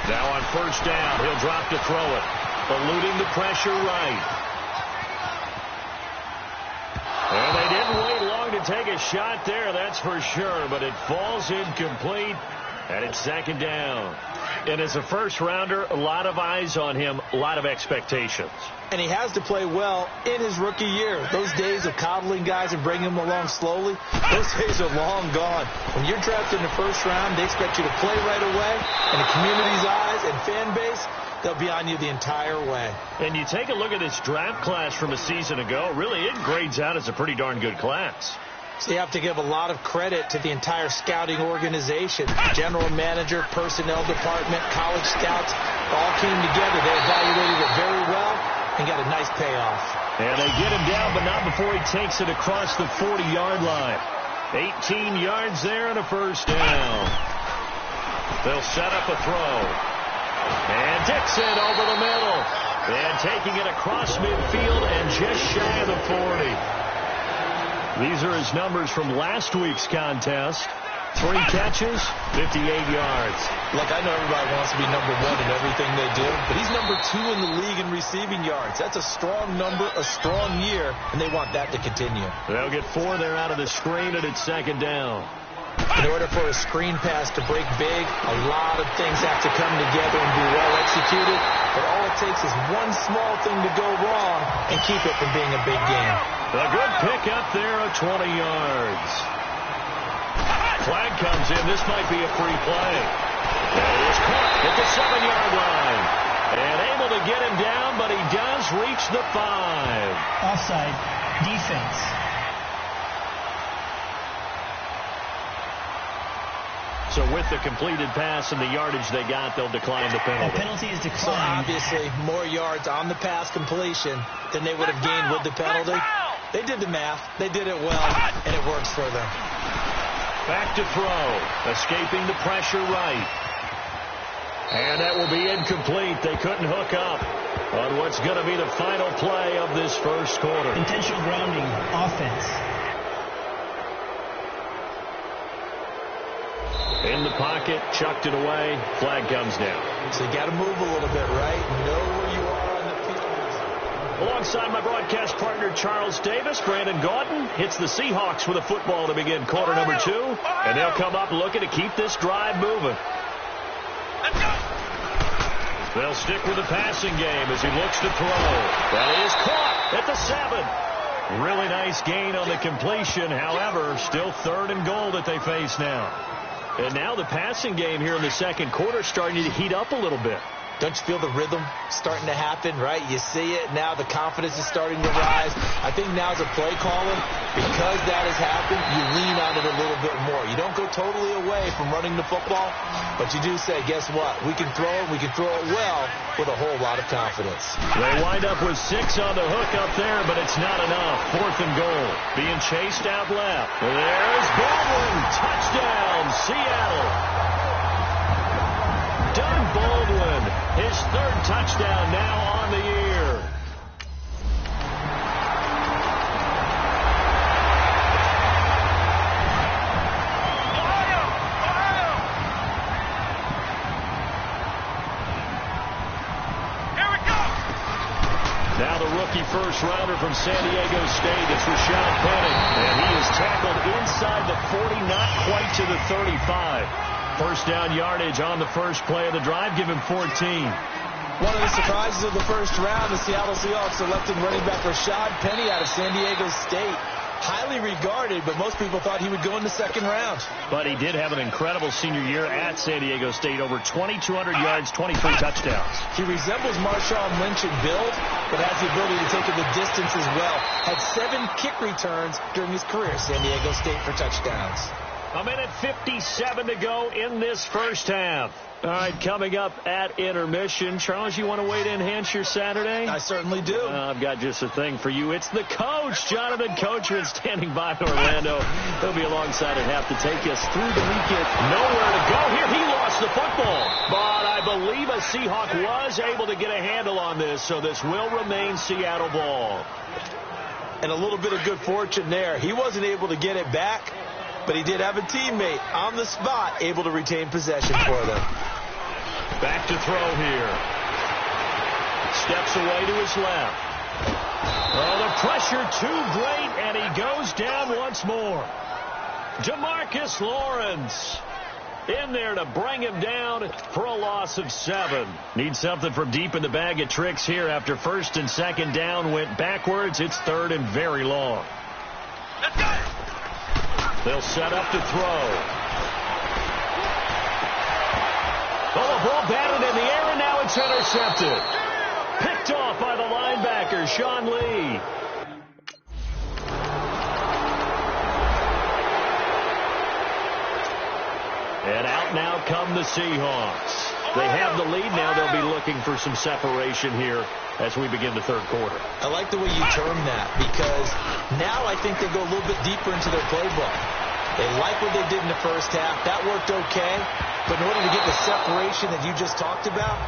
Now on first down, he'll drop to throw it. Eluding the pressure right. And they didn't wait long to take a shot there, that's for sure, but it falls incomplete. And it's second down. And as a first-rounder, a lot of eyes on him, a lot of expectations. And he has to play well in his rookie year. Those days of coddling guys and bringing them along slowly, those days are long gone. When you're drafted in the first round, they expect you to play right away. And the community's eyes and fan base, they'll be on you the entire way. And you take a look at this draft class from a season ago, really it grades out as a pretty darn good class. So you have to give a lot of credit to the entire scouting organization. General manager, personnel department, college scouts, all came together. They evaluated it very well and got a nice payoff. And they get him down, but not before he takes it across the 40-yard line. 18 yards there and a first down. They'll set up a throw. And Dixon over the middle. And taking it across midfield and just shy of the 40. These are his numbers from last week's contest. 3 catches, 58 yards. Look, I know everybody wants to be number 1 in everything they do, but he's number 2 in the league in receiving yards. That's a strong number, a strong year, and they want that to continue. They'll get 4 there out of the screen, and it's second down. In order for a screen pass to break big, a lot of things have to come together and be well executed, but all it takes is one small thing to go wrong and keep it from being a big game. A good pick up there of 20 yards. Flag comes in. This might be a free play. And he is caught at the 7-yard line. And able to get him down, but he does reach the 5. Offside. Defense. So with the completed pass and the yardage they got, they'll decline the penalty. The penalty is declined. So obviously more yards on the pass completion than they would have gained with the penalty. They did the math. They did it well, and it works for them. Back to throw. Escaping the pressure right. And that will be incomplete. They couldn't hook up on what's going to be the final play of this first quarter. Intentional grounding. Offense. In the pocket, chucked it away. Flag comes down. So you got to move a little bit, right? Know where you are on the field. Alongside my broadcast partner, Charles Davis, Brandon Gaudin hits the Seahawks with a football to begin quarter number 2. And they'll come up looking to keep this drive moving. They'll stick with the passing game as he looks to throw. That is caught at the 7. Really nice gain on the completion. However, still 3rd and goal that they face now. And now the passing game here in the second quarter starting to heat up a little bit. Don't you feel the rhythm starting to happen, right? You see it now. The confidence is starting to rise. I think now as a play caller, because that has happened, you lean on it a little bit more. You don't go totally away from running the football, but you do say, guess what? We can throw it. We can throw it well with a whole lot of confidence. They wind up with 6 on the hook up there, but it's not enough. 4th and goal. Being chased out left. There's Baldwin. Touchdown, Seattle. Doug Baldwin, his 3rd touchdown now on the year. Here we go. Now the rookie first-rounder from San Diego State, it's Rashad Penny. And he is tackled inside the 40, not quite to the 35. First down yardage on the first play of the drive. Give him 14. One of the surprises of the first round, the Seattle Seahawks selected running back Rashad Penny out of San Diego State. Highly regarded, but most people thought he would go in the second round. But he did have an incredible senior year at San Diego State. Over 2,200 yards, 23 touchdowns. He resembles Marshawn Lynch in build, but has the ability to take it the distance as well. Had 7 kick returns during his career at San Diego State for touchdowns. A minute 57 to go in this first half. All right, coming up at intermission. Charles, you want to wait to enhance your Saturday? I certainly do. I've got just a thing for you. It's the coach, Jonathan Coachman, standing by in Orlando. He'll be alongside at half to take us through the weekend. Nowhere to go here. He lost the football. But I believe a Seahawk was able to get a handle on this, so this will remain Seattle ball. And a little bit of good fortune there. He wasn't able to get it back, but he did have a teammate on the spot able to retain possession for them. Back to throw here. Steps away to his left. Oh, the pressure too great, and he goes down once more. DeMarcus Lawrence. in there to bring him down for a loss of 7. Need something from deep in the bag of tricks here after first and second down went backwards. It's third and very long. Let's go. They'll set up to throw. Oh, the ball batted in the air, and now it's intercepted. Picked off by the linebacker, Sean Lee. And out now come the Seahawks. They have the lead now. They'll be looking for some separation here as we begin the third quarter. I like the way you term that, because now I think they go a little bit deeper into their playbook. They like what they did in the first half. That worked okay. But in order to get the separation that you just talked about,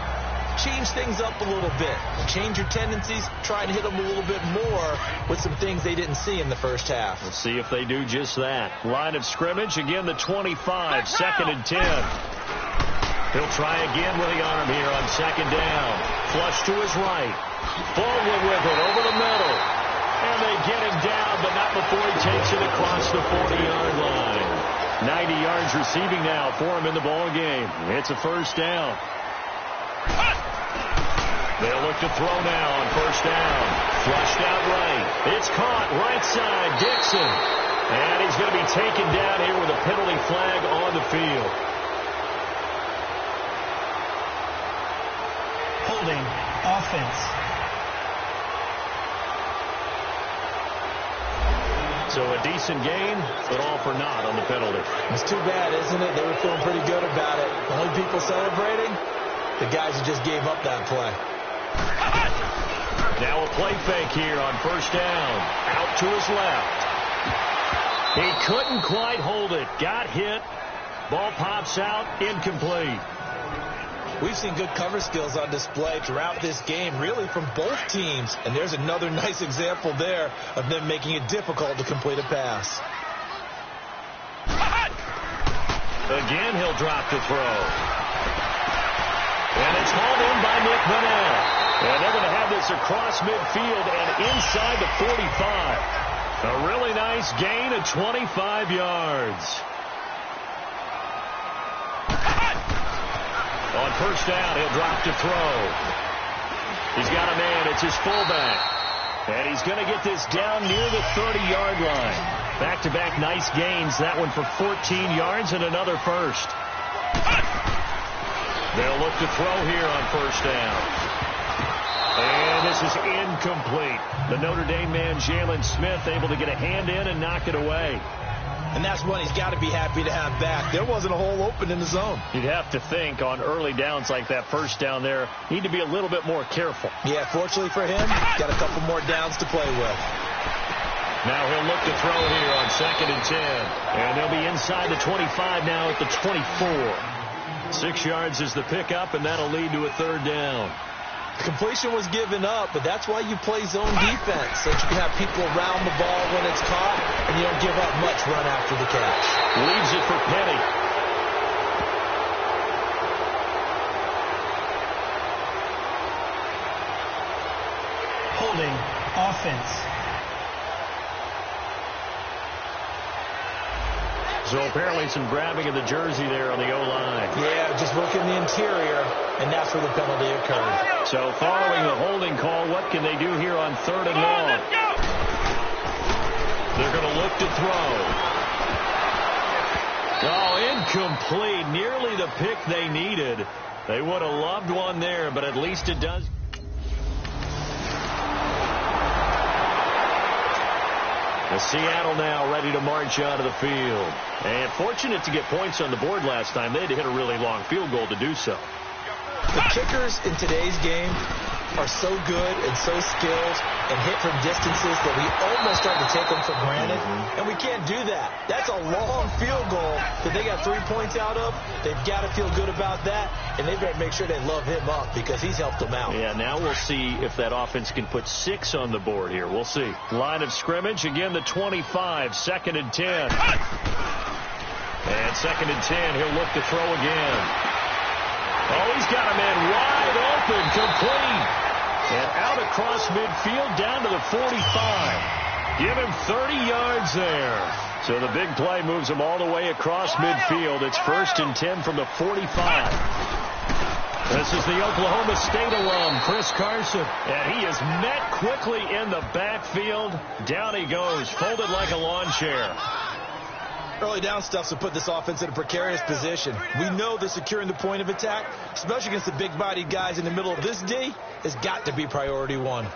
change things up a little bit. Change your tendencies. Try and hit them a little bit more with some things they didn't see in the first half. We'll see if they do just that. Line of scrimmage, again the 25, second and 10. He'll try again with the arm here on second down. Flush to his right. Baldwin with it over the middle. And they get him down, but not before he takes it across the 40-yard line. 90 yards receiving now for him in the ball game. It's a first down. They'll look to throw now on first down. Flushed out right. It's caught right side. Dixon. And he's going to be taken down here with a penalty flag on the field. Holding. Offense. So a decent gain, but all for naught on the penalty. It's too bad, isn't it? They were feeling pretty good about it. The only people celebrating, the guys who just gave up that play. Now a play fake here on first down. Out to his left. He couldn't quite hold it. Got hit. Ball pops out. Incomplete. We've seen good cover skills on display throughout this game, really from both teams. And there's another nice example there of them making it difficult to complete a pass. Again, he'll drop to throw. And it's hauled in by Nick Vanette. And they're going to have this across midfield and inside the 45. A really nice gain of 25 yards. On first down, he'll drop to throw. He's got a man. It's his fullback. And he's going to get this down near the 30-yard line. Back-to-back nice gains. That one for 14 yards and another first. They'll look to throw here on first down. And this is incomplete. The Notre Dame man, Jalen Smith, able to get a hand in and knock it away. And that's one he's got to be happy to have back. There wasn't a hole open in the zone. You'd have to think on early downs like that first down there, need to be a little bit more careful. Yeah, fortunately for him, got a couple more downs to play with. Now he'll look to throw here on second and 10. And they'll be inside the 25 now at the 24. 6 yards is the pickup, and that'll lead to a third down. The completion was given up, but that's why you play zone defense, so that you can have people around the ball when it's caught, and you don't give up much run after the catch. Leaves it for Penny. Holding. Offense. So apparently some grabbing of the jersey there on the O-line. Yeah, just working the interior, and that's where the penalty occurred. So following the holding call, what can they do here on third and long? They're going to look to throw. Oh, incomplete. Nearly the pick they needed. They would have loved one there, but at least it does. The Seattle now ready to march out of the field. And fortunate to get points on the board last time. They had to hit a really long field goal to do so. The kickers in today's game are so good and so skilled and hit from distances that we almost start to take them for granted. And we can't do that. That's a long field goal that they got 3 points out of. They've got to feel good about that, and they better make sure they love him up because he's helped them out. Yeah, now we'll see if that offense can put 6 on the board here. We'll see. Line of scrimmage, again the 25, second and 10. And second and 10, he'll look to throw again. Oh, he's got a man wide open, complete. And out across midfield, down to the 45. Give him 30 yards there. So the big play moves them all the way across midfield. It's 1st and 10 from the 45. This is the Oklahoma State alum, Chris Carson. And he is met quickly in the backfield. Down he goes, folded like a lawn chair. Early down stuffs will put this offense in a precarious position. We know that securing the point of attack, especially against the big-bodied guys in the middle of this D, has got to be priority one.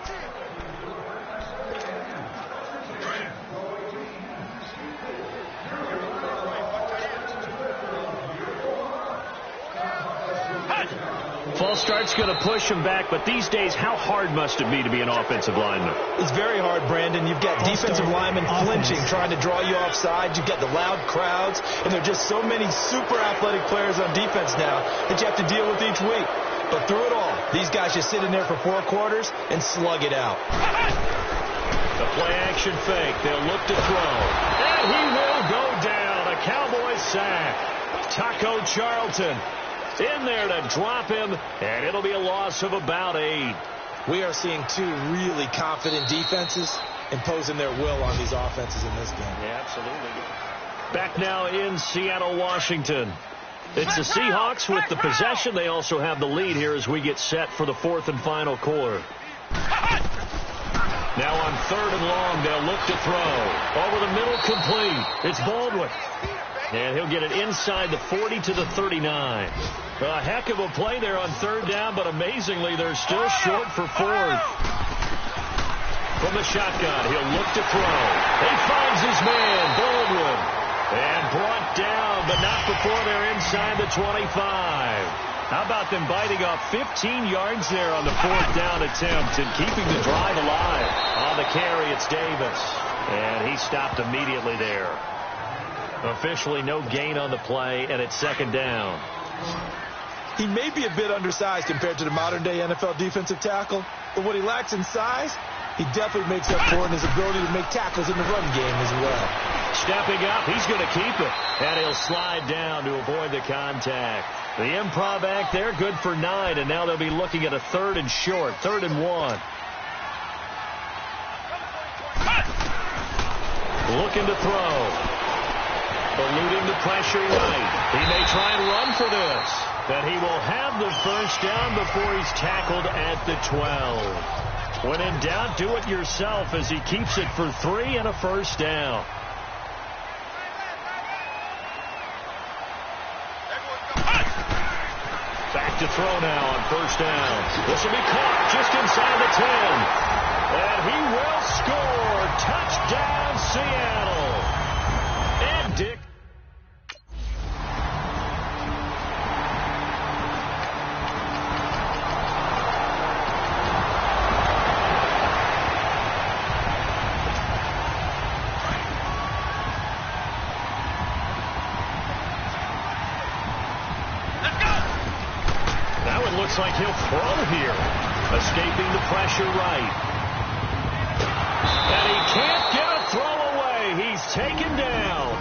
False start's going to push him back, but these days, how hard must it be to be an offensive lineman? It's very hard, Brandon. You've got defensive linemen flinching, trying to draw you offside. You've got the loud crowds, and there are just so many super athletic players on defense now that you have to deal with each week. But through it all, these guys just sit in there for 4 quarters and slug it out. The play-action fake. They'll look to throw. And he will go down. A Cowboy sack. Taco Charlton in there to drop him, and it'll be a loss of about 8. We are seeing 2 really confident defenses imposing their will on these offenses in this game. Yeah, absolutely. Back now in Seattle, Washington. It's the Seahawks with the possession. They also have the lead here as we get set for the 4th and final quarter. Now on 3rd and long, they'll look to throw. Over the middle, complete. It's Baldwin. And he'll get it inside the 40 to the 39. A heck of a play there on 3rd down, but amazingly, they're still short for 4th. From the shotgun, he'll look to throw. He finds his man, Baldwin. And brought down, but not before they're inside the 25. How about them biting off 15 yards there on the 4th down attempt and keeping the drive alive? On the carry, it's Davis. And he stopped immediately there. Officially no gain on the play, and it's 2nd down. He may be a bit undersized compared to the modern-day NFL defensive tackle, but what he lacks in size, he definitely makes up for in his ability to make tackles in the run game as well. Stepping up, he's going to keep it, and he'll slide down to avoid the contact. The improv act there, good for 9, and now they'll be looking at a 3rd and short, 3rd and 1. Looking to throw. Eluding the pressure right. He may try and run for this. But he will have the 1st down before he's tackled at the 12. When in doubt, do it yourself as he keeps it for 3 and a 1st down. Back to throw now on 1st down. This will be caught just inside the 10. And he will score. Touchdown, Seattle. And Dick. Looks like he'll throw here. Escaping the pressure right. And he can't get a throw away. He's taken down.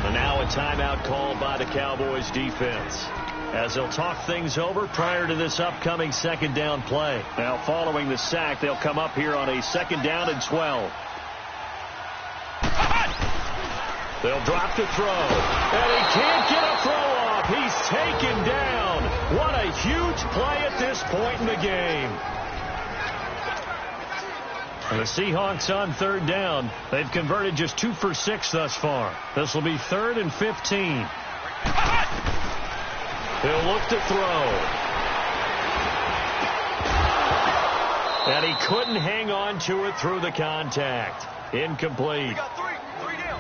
And now a timeout called by the Cowboys defense, as they'll talk things over prior to this upcoming 2nd down play. Now following the sack, they'll come up here on a 2nd down and 12. They'll drop to throw. And he can't get a throw off. He's taken down. What a huge play at this point in the game. And the Seahawks on 3rd down. They've converted just 2 for 6 thus far. This will be 3rd and 15. He'll look to throw. And he couldn't hang on to it through the contact. Incomplete. We got three down.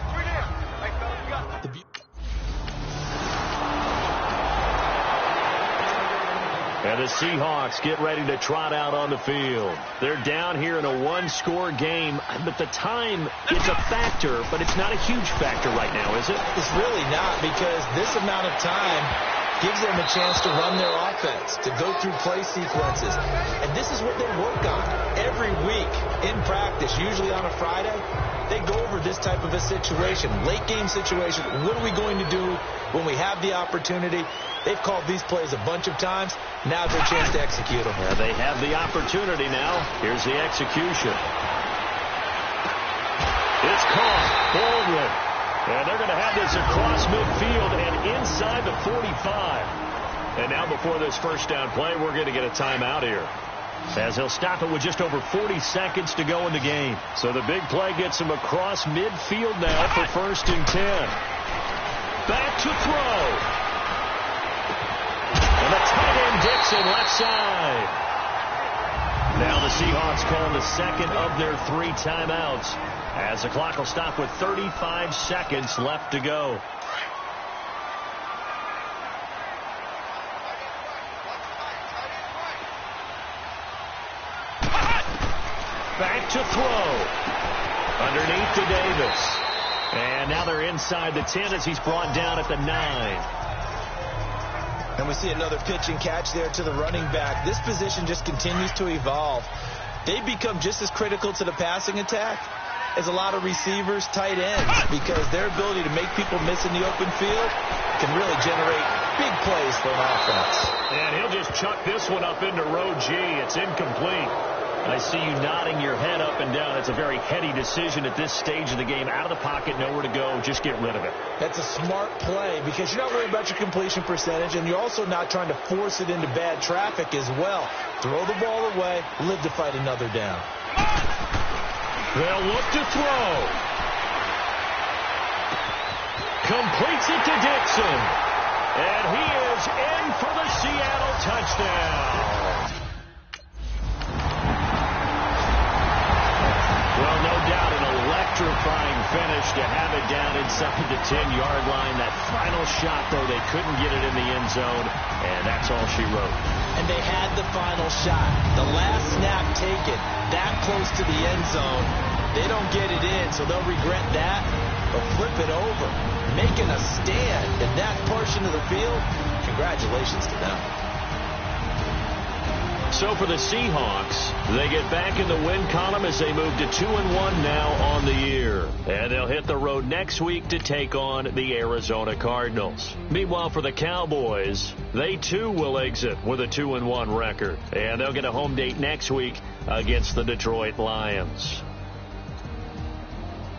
Hey, fellas, we got And the Seahawks get ready to trot out on the field. They're down here in a 1-score game, but the time is a factor, but it's not a huge factor right now, is it? It's really not, because this amount of time gives them a chance to run their offense, to go through play sequences. And this is what they work on every week in practice, usually on a Friday. They go over this type of a situation, late game situation. What are we going to do when we have the opportunity? They've called these plays a bunch of times. Now's their chance to execute them. Yeah, they have the opportunity now. Here's the execution. It's caught. Baldwin And they're going to have this across midfield and inside the 45. And now before this first down play, we're going to get a timeout here, as he'll stop it with just over 40 seconds to go in the game. So the big play gets him across midfield now for 1st and 10. Back to throw. And the tight end Dixon left side. Now the Seahawks call the second of their 3 timeouts, as the clock will stop with 35 seconds left to go. Back to throw. Underneath to Davis. And now they're inside the 10 as he's brought down at the 9. And we see another pitch and catch there to the running back. This position just continues to evolve. They become just as critical to the passing attack as a lot of receivers, tight ends, because their ability to make people miss in the open field can really generate big plays for an offense. And he'll just chuck this one up into row G. It's incomplete. I see you nodding your head up and down. It's a very heady decision at this stage of the game. Out of the pocket, nowhere to go. Just get rid of it. That's a smart play because you're not worried about your completion percentage, and you're also not trying to force it into bad traffic as well. Throw the ball away, live to fight another down. They'll look to throw. Completes it to Dixon. And he is in for the Seattle touchdown. Well, no doubt an electrifying finish to have it down inside the 10-yard line. That final shot, though, they couldn't get it in the end zone, and that's all she wrote. And they had the final shot. The last snap taken that close to the end zone. They don't get it in, so they'll regret that or flip it over. Making a stand in that portion of the field, congratulations to them. So for the Seahawks, they get back in the win column as they move to 2-1 now on the year. And they'll hit the road next week to take on the Arizona Cardinals. Meanwhile, for the Cowboys, they too will exit with a 2-1 record. And they'll get a home date next week against the Detroit Lions.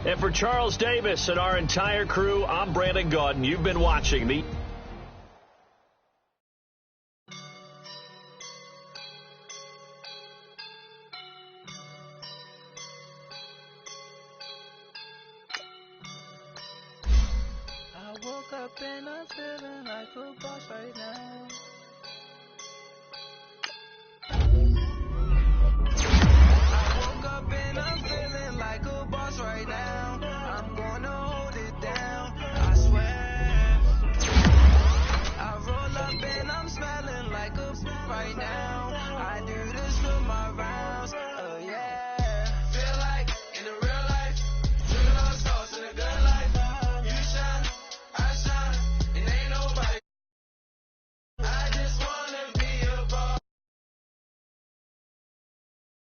And for Charles Davis and our entire crew, I'm Brandon Gaudin. You've been watching the I woke up in a